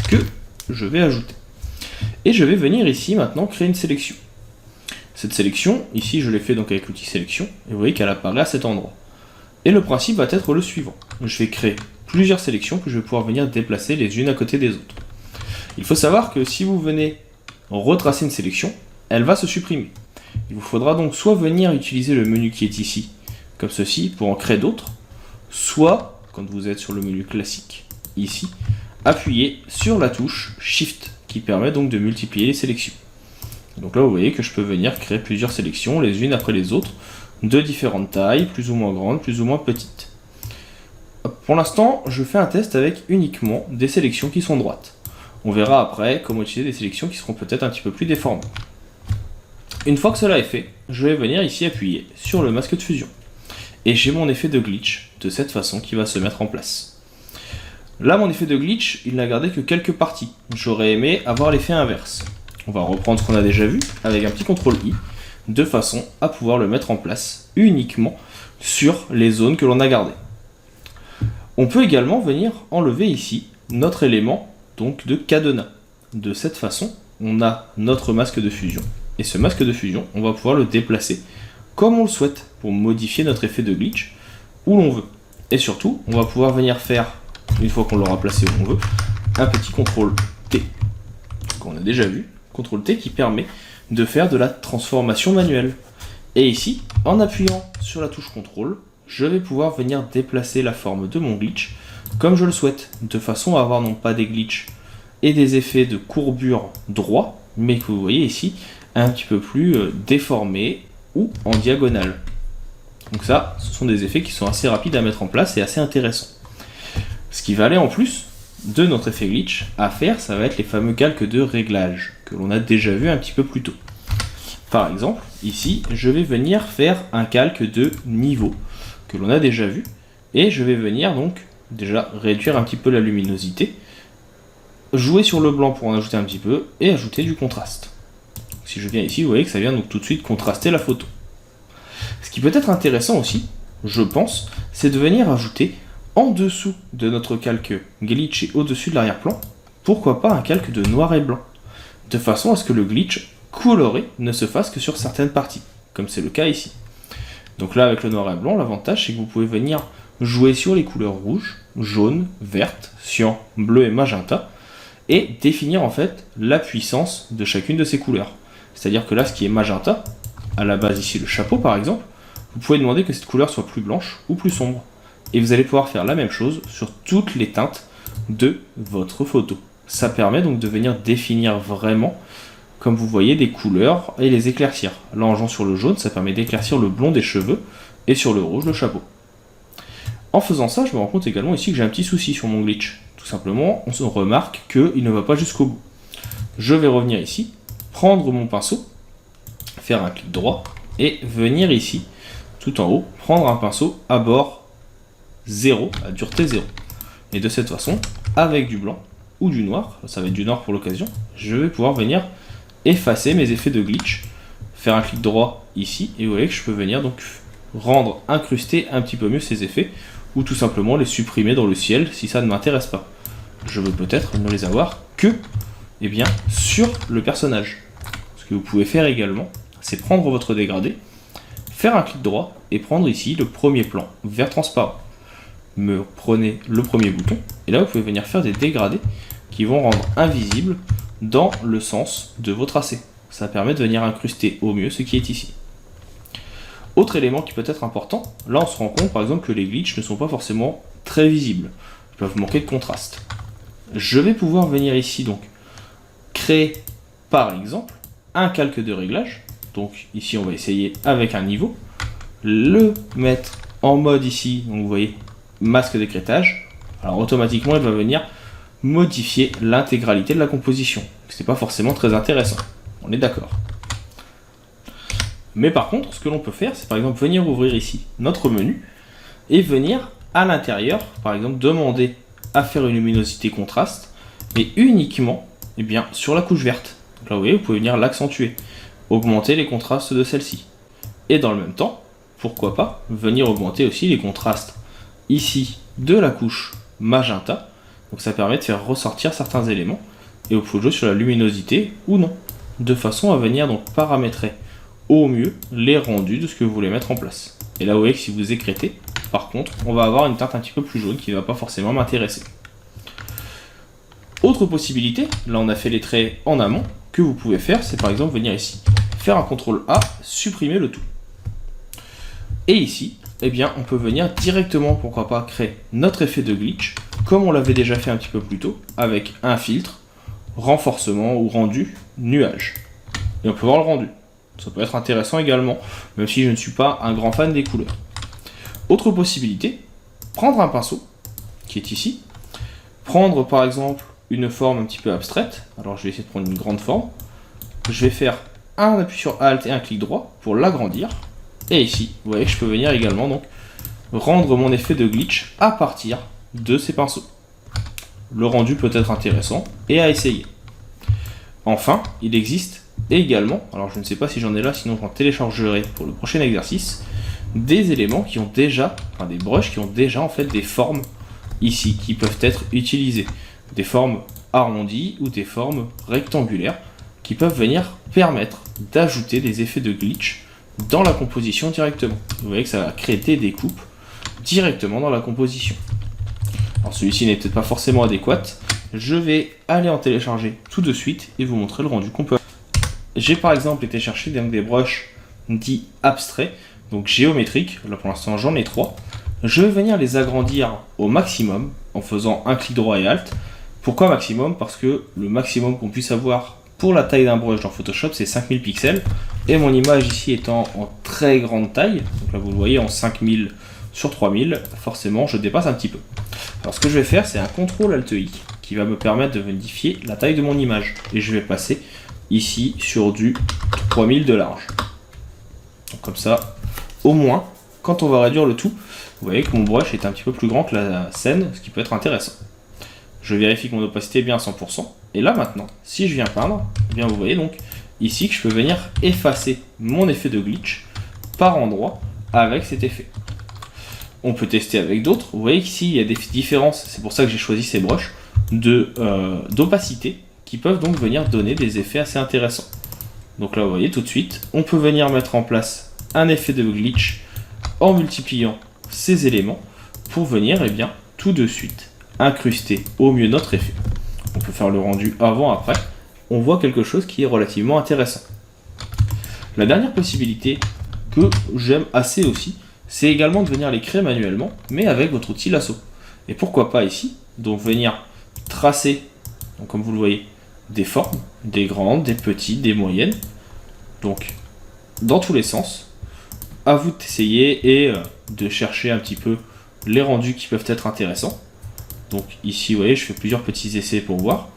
que je vais ajouter. Et je vais venir ici maintenant créer une sélection. Cette sélection, ici je l'ai fait donc avec l'outil sélection, et vous voyez qu'elle apparaît à cet endroit. Et le principe va être le suivant. Je vais créer plusieurs sélections que je vais pouvoir venir déplacer les unes à côté des autres. Il faut savoir que si vous venez retracer une sélection, elle va se supprimer. Il vous faudra donc soit venir utiliser le menu qui est ici, comme ceci, pour en créer d'autres, soit, quand vous êtes sur le menu classique, ici, appuyer sur la touche Shift, qui permet donc de multiplier les sélections. Donc là, vous voyez que je peux venir créer plusieurs sélections, les unes après les autres, de différentes tailles, plus ou moins grandes, plus ou moins petites. Pour l'instant, je fais un test avec uniquement des sélections qui sont droites. On verra après comment utiliser des sélections qui seront peut-être un petit peu plus déformées. Une fois que cela est fait, je vais venir ici appuyer sur le masque de fusion. Et j'ai mon effet de glitch de cette façon qui va se mettre en place. Là, mon effet de glitch, il n'a gardé que quelques parties. J'aurais aimé avoir l'effet inverse. On va reprendre ce qu'on a déjà vu avec un petit CTRL I, de façon à pouvoir le mettre en place uniquement sur les zones que l'on a gardées. On peut également venir enlever ici notre élément donc de cadenas. De cette façon, on a notre masque de fusion. Et ce masque de fusion, on va pouvoir le déplacer comme on le souhaite pour modifier notre effet de glitch où l'on veut. Et surtout, on va pouvoir venir faire, une fois qu'on l'aura placé où on veut, un petit CTRL T qu'on a déjà vu, CTRL T qui permet de faire de la transformation manuelle. Et ici, en appuyant sur la touche contrôle, je vais pouvoir venir déplacer la forme de mon glitch comme je le souhaite, de façon à avoir non pas des glitches et des effets de courbure droit, mais que vous voyez ici, un petit peu plus déformés ou en diagonale. Donc ça, ce sont des effets qui sont assez rapides à mettre en place et assez intéressants. Ce qui va aller en plus de notre effet glitch à faire, ça va être les fameux calques de réglage, que l'on a déjà vu un petit peu plus tôt. Par exemple, ici, je vais venir faire un calque de niveau, que l'on a déjà vu, et je vais venir donc déjà réduire un petit peu la luminosité, jouer sur le blanc pour en ajouter un petit peu, et ajouter du contraste. Si je viens ici, vous voyez que ça vient donc tout de suite contraster la photo. Ce qui peut être intéressant aussi, je pense, c'est de venir ajouter en dessous de notre calque glitch et au-dessus de l'arrière-plan, pourquoi pas un calque de noir et blanc, de façon à ce que le glitch coloré ne se fasse que sur certaines parties, comme c'est le cas ici. Donc là, avec le noir et blanc, l'avantage c'est que vous pouvez venir jouer sur les couleurs rouge, jaune, verte, cyan, bleu et magenta, et définir en fait la puissance de chacune de ces couleurs. C'est-à-dire que là, ce qui est magenta, à la base ici le chapeau par exemple, vous pouvez demander que cette couleur soit plus blanche ou plus sombre. Et vous allez pouvoir faire la même chose sur toutes les teintes de votre photo. Ça permet donc de venir définir vraiment, comme vous voyez, des couleurs et les éclaircir. Là, en jouant sur le jaune, ça permet d'éclaircir le blond des cheveux et sur le rouge, le chapeau. En faisant ça, je me rends compte également ici que j'ai un petit souci sur mon glitch. Tout simplement, on se remarque qu'il ne va pas jusqu'au bout. Je vais revenir ici, prendre mon pinceau, faire un clic droit et venir ici, tout en haut, prendre un pinceau à bord 0, à dureté 0. Et de cette façon, avec du blanc ou du noir, ça va être du noir pour l'occasion, je vais pouvoir venir effacer mes effets de glitch, faire un clic droit ici, et vous voyez que je peux venir donc incruster un petit peu mieux ces effets, ou tout simplement les supprimer dans le ciel si ça ne m'intéresse pas. Je veux peut-être ne les avoir que sur le personnage. Ce que vous pouvez faire également, c'est prendre votre dégradé, faire un clic droit et prendre ici le premier plan, vert transparent. Me prenez le premier bouton et là vous pouvez venir faire des dégradés qui vont rendre invisible dans le sens de vos tracés. Ça permet de venir incruster au mieux ce qui est ici. Autre élément qui peut être important, là on se rend compte par exemple que les glitches ne sont pas forcément très visibles. Ils peuvent manquer de contraste. Je vais pouvoir venir ici donc créer par exemple un calque de réglage. Donc ici on va essayer avec un niveau. Le mettre en mode ici, donc vous voyez, masque d'écrêtage. Alors automatiquement il va venir modifier l'intégralité de la composition. C'est pas forcément très intéressant, on est d'accord. Mais par contre, ce que l'on peut faire, c'est par exemple venir ouvrir ici notre menu et venir à l'intérieur, par exemple demander à faire une luminosité contraste, mais uniquement sur la couche verte. Donc là vous voyez, vous pouvez venir l'accentuer, augmenter les contrastes de celle-ci. Et dans le même temps, pourquoi pas venir augmenter aussi les contrastes ici de la couche magenta. Donc ça permet de faire ressortir certains éléments et vous pouvez jouer sur la luminosité ou non, de façon à venir donc paramétrer au mieux les rendus de ce que vous voulez mettre en place. Et là vous voyez que si vous écrêtez, par contre, on va avoir une teinte un petit peu plus jaune qui ne va pas forcément m'intéresser. Autre possibilité, là on a fait les traits en amont, que vous pouvez faire, c'est par exemple venir ici, faire un CTRL A, supprimer le tout. Et ici, on peut venir directement, pourquoi pas, créer notre effet de glitch, comme on l'avait déjà fait un petit peu plus tôt, avec un filtre, renforcement ou rendu, nuage. Et on peut voir le rendu. Ça peut être intéressant également, même si je ne suis pas un grand fan des couleurs. Autre possibilité, prendre un pinceau, qui est ici, prendre par exemple une forme un petit peu abstraite, alors je vais essayer de prendre une grande forme, je vais faire un appui sur Alt et un clic droit pour l'agrandir, et ici, vous voyez que je peux venir également donc rendre mon effet de glitch à partir de ces pinceaux. Le rendu peut être intéressant et à essayer. Enfin, il existe également, alors je ne sais pas si j'en ai là, sinon j'en téléchargerai pour le prochain exercice, des éléments qui ont déjà, des brushes qui ont déjà en fait des formes ici qui peuvent être utilisées. Des formes arrondies ou des formes rectangulaires qui peuvent venir permettre d'ajouter des effets de glitch dans la composition directement. Vous voyez que ça va créer des découpes directement dans la composition. Alors celui-ci n'est peut-être pas forcément adéquat. Je vais aller en télécharger tout de suite et vous montrer le rendu qu'on peut avoir. J'ai par exemple été chercher donc des brushes dits abstraits, donc géométriques. Là pour l'instant j'en ai 3. Je vais venir les agrandir au maximum en faisant un clic droit et Alt. Pourquoi maximum? Parce que le maximum qu'on puisse avoir pour la taille d'un brush dans Photoshop, c'est 5000 pixels. Et mon image ici étant en très grande taille, donc là vous le voyez en 5000 sur 3000, forcément je dépasse un petit peu. Alors ce que je vais faire, c'est un CTRL ALT I qui va me permettre de modifier la taille de mon image. Et je vais passer ici sur du 3000 de large. Donc comme ça, au moins, quand on va réduire le tout, vous voyez que mon brush est un petit peu plus grand que la scène, ce qui peut être intéressant. Je vérifie que mon opacité est bien à 100%. Et là maintenant, si je viens peindre, eh bien vous voyez donc ici que je peux venir effacer mon effet de glitch par endroit avec cet effet. On peut tester avec d'autres. Vous voyez qu'ici il y a des différences, c'est pour ça que j'ai choisi ces brushes, d'opacité qui peuvent donc venir donner des effets assez intéressants. Donc là vous voyez tout de suite, on peut venir mettre en place un effet de glitch en multipliant ces éléments pour venir bien tout de suite incruster au mieux notre effet. On peut faire le rendu avant-après. On voit quelque chose qui est relativement intéressant. La dernière possibilité que j'aime assez aussi, c'est également de venir les créer manuellement, mais avec votre outil lasso. Et pourquoi pas ici, donc venir tracer, donc comme vous le voyez, des formes, des grandes, des petites, des moyennes, donc dans tous les sens. À vous d'essayer et de chercher un petit peu les rendus qui peuvent être intéressants. Donc ici, vous voyez, je fais plusieurs petits essais pour voir.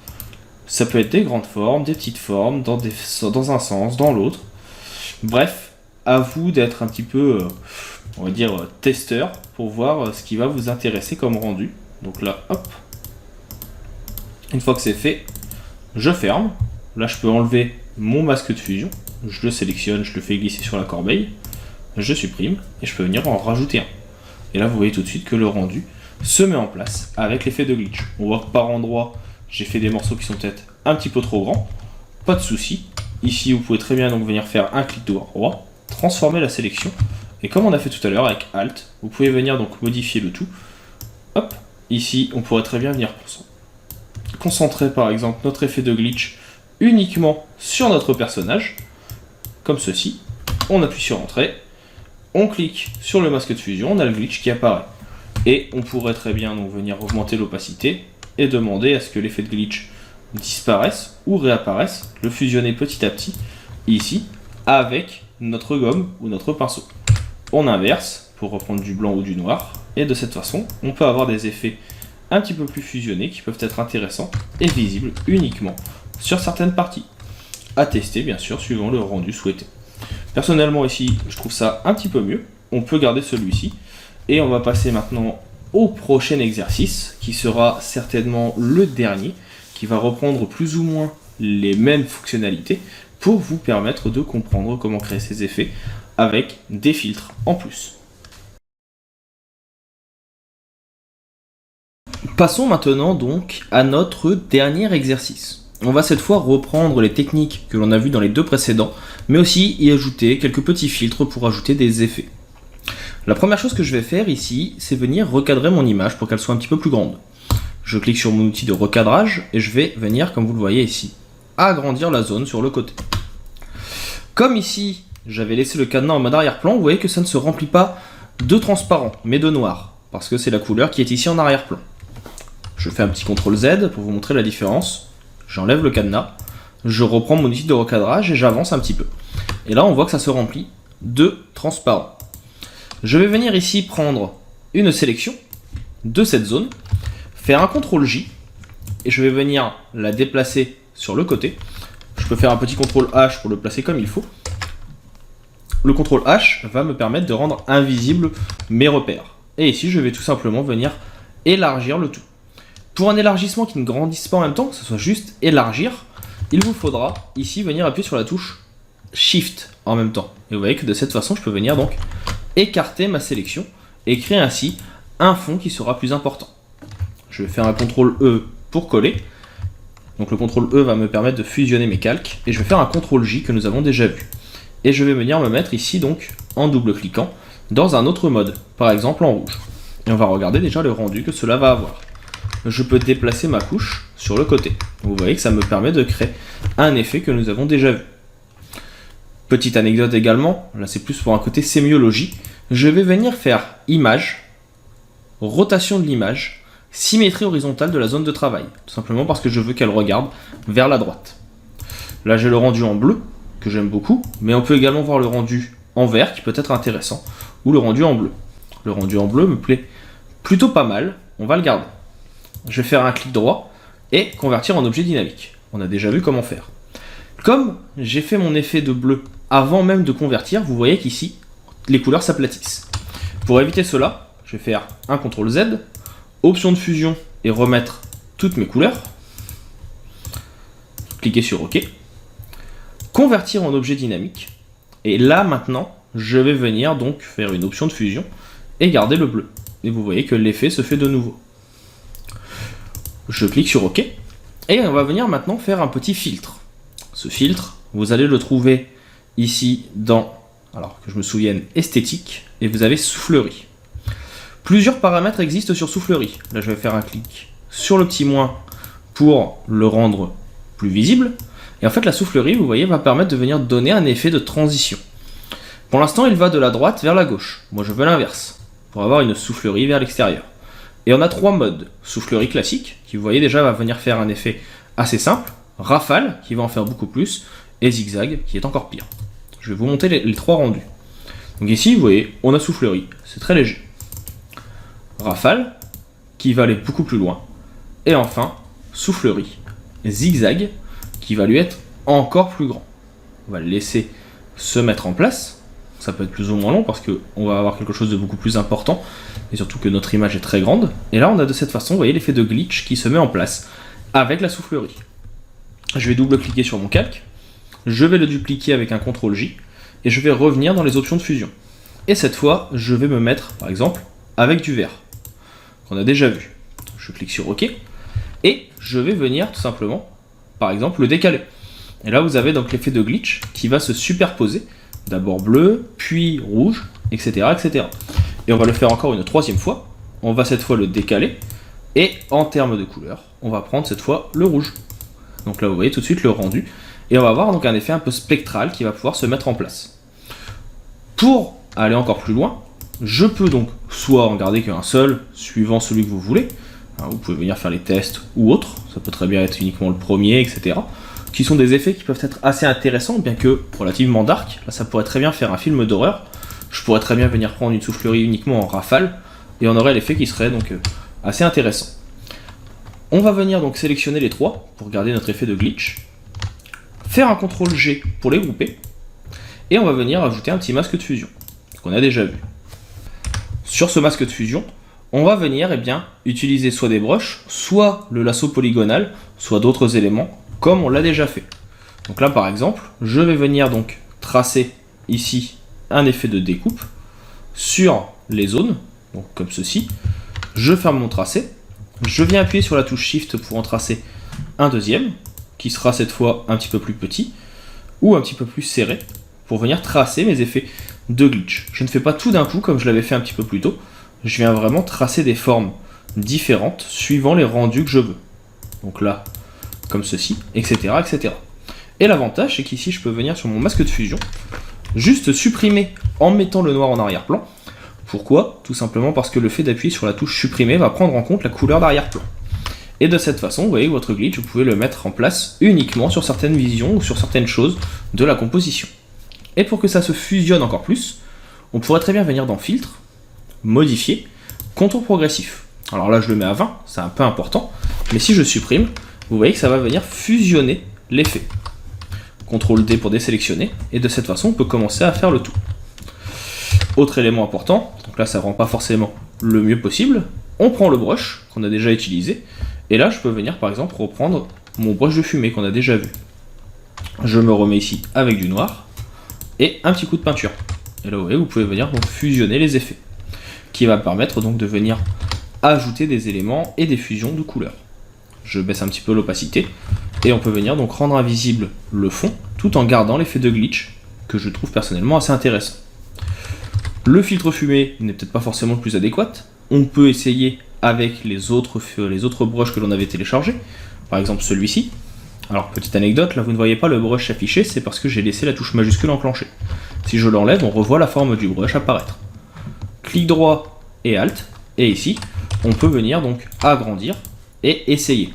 Ça peut être des grandes formes, des petites formes, dans un sens, dans l'autre. Bref, à vous d'être un petit peu, on va dire, testeur pour voir ce qui va vous intéresser comme rendu. Donc là, hop. Une fois que c'est fait, je ferme. Là, je peux enlever mon masque de fusion. Je le sélectionne, je le fais glisser sur la corbeille. Je supprime et je peux venir en rajouter un. Et là, vous voyez tout de suite que le rendu se met en place avec l'effet de glitch. On voit que par endroit, j'ai fait des morceaux qui sont peut-être un petit peu trop grands. Pas de souci. Ici, vous pouvez très bien donc venir faire un clic droit, transformer la sélection. Et comme on a fait tout à l'heure avec Alt, vous pouvez venir donc modifier le tout. Hop, ici, on pourrait très bien venir concentrer par exemple notre effet de glitch uniquement sur notre personnage, comme ceci. On appuie sur Entrée, on clique sur le masque de fusion, on a le glitch qui apparaît. Et on pourrait très bien donc venir augmenter l'opacité et demander à ce que l'effet de glitch disparaisse ou réapparaisse, le fusionner petit à petit, ici, avec notre gomme ou notre pinceau. On inverse pour reprendre du blanc ou du noir, et de cette façon, on peut avoir des effets un petit peu plus fusionnés qui peuvent être intéressants et visibles uniquement sur certaines parties. À tester bien sûr suivant le rendu souhaité. Personnellement ici, je trouve ça un petit peu mieux. On peut garder celui-ci. Et on va passer maintenant au prochain exercice, qui sera certainement le dernier, qui va reprendre plus ou moins les mêmes fonctionnalités pour vous permettre de comprendre comment créer ces effets avec des filtres en plus. Passons maintenant donc à notre dernier exercice. On va cette fois reprendre les techniques que l'on a vues dans les deux précédents, mais aussi y ajouter quelques petits filtres pour ajouter des effets. La première chose que je vais faire ici, c'est venir recadrer mon image pour qu'elle soit un petit peu plus grande. Je clique sur mon outil de recadrage et je vais venir, comme vous le voyez ici, agrandir la zone sur le côté. Comme ici, j'avais laissé le cadenas en mode arrière-plan, vous voyez que ça ne se remplit pas de transparent, mais de noir, parce que c'est la couleur qui est ici en arrière-plan. Je fais un petit CTRL Z pour vous montrer la différence. J'enlève le cadenas, je reprends mon outil de recadrage et j'avance un petit peu. Et là, on voit que ça se remplit de transparent. Je vais venir ici prendre une sélection de cette zone, faire un CTRL J, et je vais venir la déplacer sur le côté. Je peux faire un petit CTRL H pour le placer comme il faut. Le CTRL H va me permettre de rendre invisible mes repères. Et ici, je vais tout simplement venir élargir le tout. Pour un élargissement qui ne grandisse pas en même temps, que ce soit juste élargir, il vous faudra ici venir appuyer sur la touche Shift en même temps. Et vous voyez que de cette façon, je peux venir donc écarter ma sélection et créer ainsi un fond qui sera plus important. Je vais faire un CTRL E pour coller. Donc le CTRL E va me permettre de fusionner mes calques et je vais faire un CTRL J que nous avons déjà vu. Et je vais venir me mettre ici donc en double-cliquant dans un autre mode, par exemple en rouge. Et on va regarder déjà le rendu que cela va avoir. Je peux déplacer ma couche sur le côté. Vous voyez que ça me permet de créer un effet que nous avons déjà vu. Petite anecdote également, là c'est plus pour un côté sémiologie, je vais venir faire image, rotation de l'image, symétrie horizontale de la zone de travail, tout simplement parce que je veux qu'elle regarde vers la droite. Là j'ai le rendu en bleu, que j'aime beaucoup, mais on peut également voir le rendu en vert, qui peut être intéressant, ou le rendu en bleu. Le rendu en bleu me plaît plutôt pas mal, on va le garder. Je vais faire un clic droit et convertir en objet dynamique. On a déjà vu comment faire. Comme j'ai fait mon effet de bleu avant même de convertir, vous voyez qu'ici, les couleurs s'aplatissent. Pour éviter cela, je vais faire un CTRL Z, option de fusion et remettre toutes mes couleurs. Cliquez sur OK. Convertir en objet dynamique. Et là maintenant, je vais venir donc faire une option de fusion et garder le bleu. Et vous voyez que l'effet se fait de nouveau. Je clique sur OK. Et on va venir maintenant faire un petit filtre. Ce filtre, vous allez le trouver ici dans, alors que je me souvienne, esthétique, et vous avez soufflerie. Plusieurs paramètres existent sur soufflerie. Là, je vais faire un clic sur le petit moins pour le rendre plus visible. Et en fait, la soufflerie, vous voyez, va permettre de venir donner un effet de transition. Pour l'instant, il va de la droite vers la gauche. Moi, je veux l'inverse, pour avoir une soufflerie vers l'extérieur. Et on a 3 modes. Soufflerie classique, qui vous voyez déjà va venir faire un effet assez simple. Rafale, qui va en faire beaucoup plus, et zigzag, qui est encore pire. Je vais vous montrer les 3 rendus. Donc ici, vous voyez, on a soufflerie, c'est très léger. Rafale, qui va aller beaucoup plus loin. Et enfin, soufflerie, zigzag, qui va lui être encore plus grand. On va le laisser se mettre en place. Ça peut être plus ou moins long, parce qu'on va avoir quelque chose de beaucoup plus important, et surtout que notre image est très grande. Et là, on a de cette façon, vous voyez, l'effet de glitch qui se met en place avec la soufflerie. Je vais double-cliquer sur mon calque, je vais le dupliquer avec un CTRL-J, et je vais revenir dans les options de fusion. Et cette fois, je vais me mettre, par exemple, avec du vert, qu'on a déjà vu. Je clique sur OK, et je vais venir tout simplement, par exemple, le décaler. Et là, vous avez donc l'effet de glitch qui va se superposer, d'abord bleu, puis rouge, etc., etc. Et on va le faire encore une 3e fois, on va cette fois le décaler, et en termes de couleur, on va prendre cette fois le rouge. Donc là, vous voyez tout de suite le rendu. Et on va avoir donc un effet un peu spectral qui va pouvoir se mettre en place. Pour aller encore plus loin, je peux donc soit en garder qu'un seul, suivant celui que vous voulez. Vous pouvez venir faire les tests ou autres. Ça peut très bien être uniquement le premier, etc. Qui sont des effets qui peuvent être assez intéressants, bien que relativement dark. Là, ça pourrait très bien faire un film d'horreur. Je pourrais très bien venir prendre une soufflerie uniquement en rafale. Et on aurait l'effet qui serait donc assez intéressant. On va venir donc sélectionner les 3 pour garder notre effet de glitch, faire un CTRL-G pour les grouper, et on va venir ajouter un petit masque de fusion, qu'on a déjà vu. Sur ce masque de fusion, on va venir utiliser soit des brushes, soit le lasso polygonal, soit d'autres éléments, comme on l'a déjà fait. Donc là par exemple, je vais venir donc tracer ici un effet de découpe sur les zones, donc comme ceci. Je ferme mon tracé. Je viens appuyer sur la touche Shift pour en tracer un deuxième, qui sera cette fois un petit peu plus petit, ou un petit peu plus serré, pour venir tracer mes effets de glitch. Je ne fais pas tout d'un coup comme je l'avais fait un petit peu plus tôt, je viens vraiment tracer des formes différentes suivant les rendus que je veux. Donc là, comme ceci, etc. etc. Et l'avantage, c'est qu'ici, je peux venir sur mon masque de fusion, juste supprimer en mettant le noir en arrière-plan. Pourquoi? Tout simplement parce que le fait d'appuyer sur la touche supprimer va prendre en compte la couleur d'arrière-plan. Et de cette façon, vous voyez, votre glitch, vous pouvez le mettre en place uniquement sur certaines visions ou sur certaines choses de la composition. Et pour que ça se fusionne encore plus, on pourrait très bien venir dans Filtre, Modifier, Contour progressif. Alors là, je le mets à 20, c'est un peu important, mais si je supprime, vous voyez que ça va venir fusionner l'effet. CTRL-D pour désélectionner, et de cette façon, on peut commencer à faire le tout. Autre élément important, donc là ça rend pas forcément le mieux possible, on prend le brush qu'on a déjà utilisé, et là je peux venir par exemple reprendre mon brush de fumée qu'on a déjà vu. Je me remets ici avec du noir, et un petit coup de peinture. Et là vous voyez, vous pouvez venir donc fusionner les effets, qui va me permettre donc de venir ajouter des éléments et des fusions de couleurs. Je baisse un petit peu l'opacité, et on peut venir donc rendre invisible le fond, tout en gardant l'effet de glitch, que je trouve personnellement assez intéressant. Le filtre fumé n'est peut-être pas forcément le plus adéquat. On peut essayer avec les autres brushes que l'on avait téléchargés. Par exemple celui-ci. Alors, petite anecdote, là vous ne voyez pas le brush s'afficher, c'est parce que j'ai laissé la touche majuscule enclenchée. Si je l'enlève, on revoit la forme du brush apparaître. Clic droit et Alt, et ici, on peut venir donc agrandir et essayer.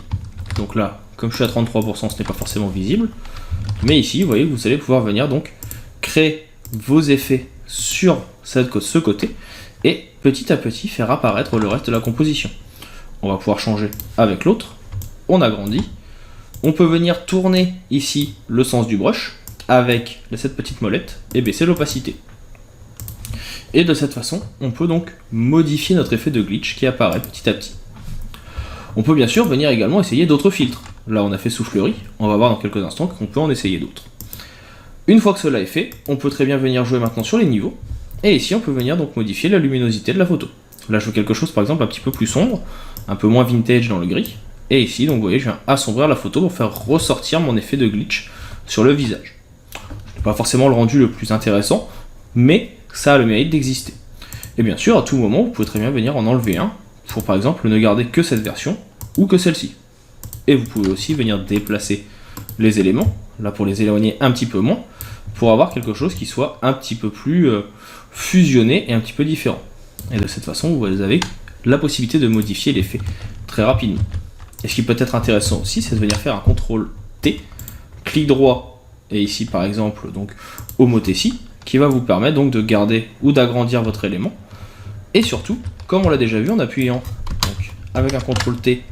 Donc là, comme je suis à 33%, ce n'est pas forcément visible, mais ici, vous voyez, vous allez pouvoir venir donc créer vos effets sur ce côté, et petit à petit faire apparaître le reste de la composition. On va pouvoir changer avec l'autre, on agrandit, on peut venir tourner ici le sens du brush avec cette petite molette et baisser l'opacité. Et de cette façon, on peut donc modifier notre effet de glitch qui apparaît petit à petit. On peut bien sûr venir également essayer d'autres filtres. Là on a fait soufflerie, on va voir dans quelques instants qu'on peut en essayer d'autres. Une fois que cela est fait, on peut très bien venir jouer maintenant sur les niveaux, et ici on peut venir donc modifier la luminosité de la photo. Là je veux quelque chose par exemple un petit peu plus sombre, un peu moins vintage dans le gris, et ici donc vous voyez je viens assombrir la photo pour faire ressortir mon effet de glitch sur le visage. Ce n'est pas forcément le rendu le plus intéressant, mais ça a le mérite d'exister. Et bien sûr à tout moment vous pouvez très bien venir en enlever un, pour par exemple ne garder que cette version, ou que celle-ci. Et vous pouvez aussi venir déplacer les éléments, là pour les éloigner un petit peu moins, pour avoir quelque chose qui soit un petit peu plus fusionné et un petit peu différent. Et de cette façon, vous avez la possibilité de modifier l'effet très rapidement. Et ce qui peut être intéressant aussi, c'est de venir faire un CTRL T, clic droit, et ici par exemple, donc homothétie, qui va vous permettre donc de garder ou d'agrandir votre élément. Et surtout, comme on l'a déjà vu en appuyant donc, avec un CTRL T,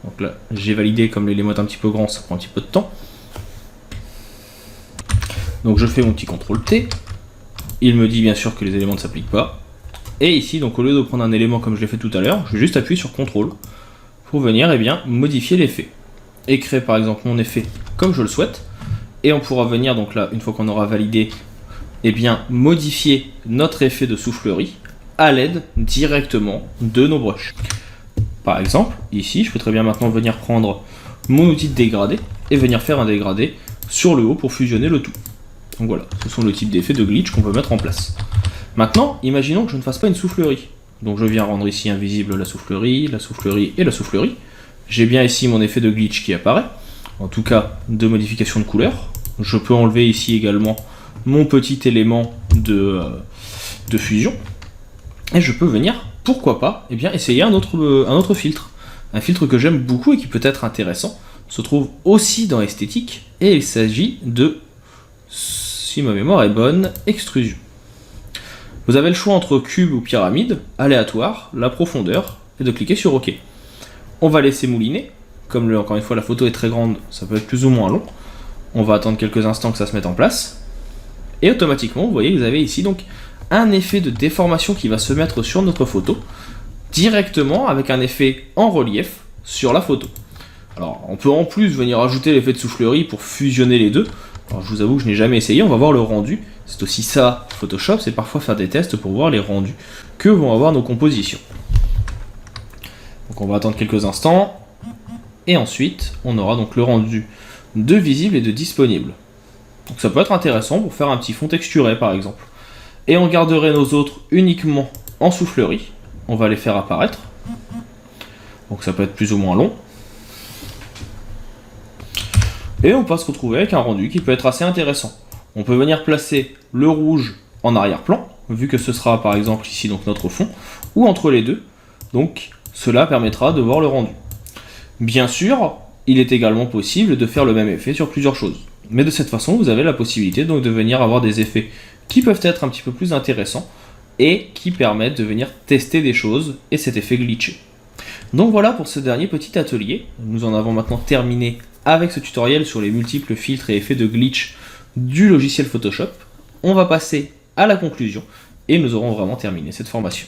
donc là j'ai validé comme l'élément est un petit peu grand, ça prend un petit peu de temps. Donc je fais mon petit CTRL T, il me dit bien sûr que les éléments ne s'appliquent pas, et ici donc au lieu de prendre un élément comme je l'ai fait tout à l'heure, je vais juste appuyer sur CTRL pour venir modifier l'effet, et créer par exemple mon effet comme je le souhaite, et on pourra venir donc là, une fois qu'on aura validé, modifier notre effet de soufflerie à l'aide directement de nos brushes. Par exemple, ici je peux très bien maintenant venir prendre mon outil de dégradé, et venir faire un dégradé sur le haut pour fusionner le tout. Donc voilà, ce sont le type d'effets de glitch qu'on peut mettre en place. Maintenant, imaginons que je ne fasse pas une soufflerie. Donc je viens rendre ici invisible la soufflerie et la soufflerie. J'ai bien ici mon effet de glitch qui apparaît, en tout cas de modification de couleur. Je peux enlever ici également mon petit élément de fusion. Et je peux venir, pourquoi pas, essayer un autre filtre. Un filtre que j'aime beaucoup et qui peut être intéressant, se trouve aussi dans esthétique, et il s'agit de, si ma mémoire est bonne, extrusion. Vous avez le choix entre cube ou pyramide, aléatoire, la profondeur, et de cliquer sur OK. On va laisser mouliner, comme encore une fois la photo est très grande, ça peut être plus ou moins long. On va attendre quelques instants que ça se mette en place, et automatiquement, vous voyez, vous avez ici donc un effet de déformation qui va se mettre sur notre photo, directement avec un effet en relief sur la photo. Alors, on peut en plus venir ajouter l'effet de soufflerie pour fusionner les deux. Alors, je vous avoue que je n'ai jamais essayé, on va voir le rendu. C'est aussi ça, Photoshop, c'est parfois faire des tests pour voir les rendus que vont avoir nos compositions. Donc on va attendre quelques instants, et ensuite, on aura donc le rendu de visible et de disponible. Donc ça peut être intéressant pour faire un petit fond texturé par exemple. Et on garderait nos autres uniquement en soufflerie. On va les faire apparaître. Donc ça peut être plus ou moins long. Et on va se retrouver avec un rendu qui peut être assez intéressant. On peut venir placer le rouge en arrière-plan, vu que ce sera par exemple ici donc notre fond, ou entre les deux. Donc cela permettra de voir le rendu. Bien sûr, il est également possible de faire le même effet sur plusieurs choses. Mais de cette façon, vous avez la possibilité donc de venir avoir des effets qui peuvent être un petit peu plus intéressants et qui permettent de venir tester des choses et cet effet glitché. Donc voilà pour ce dernier petit atelier. Nous en avons maintenant terminé avec ce tutoriel sur les multiples filtres et effets de glitch du logiciel Photoshop. On va passer à la conclusion et nous aurons vraiment terminé cette formation.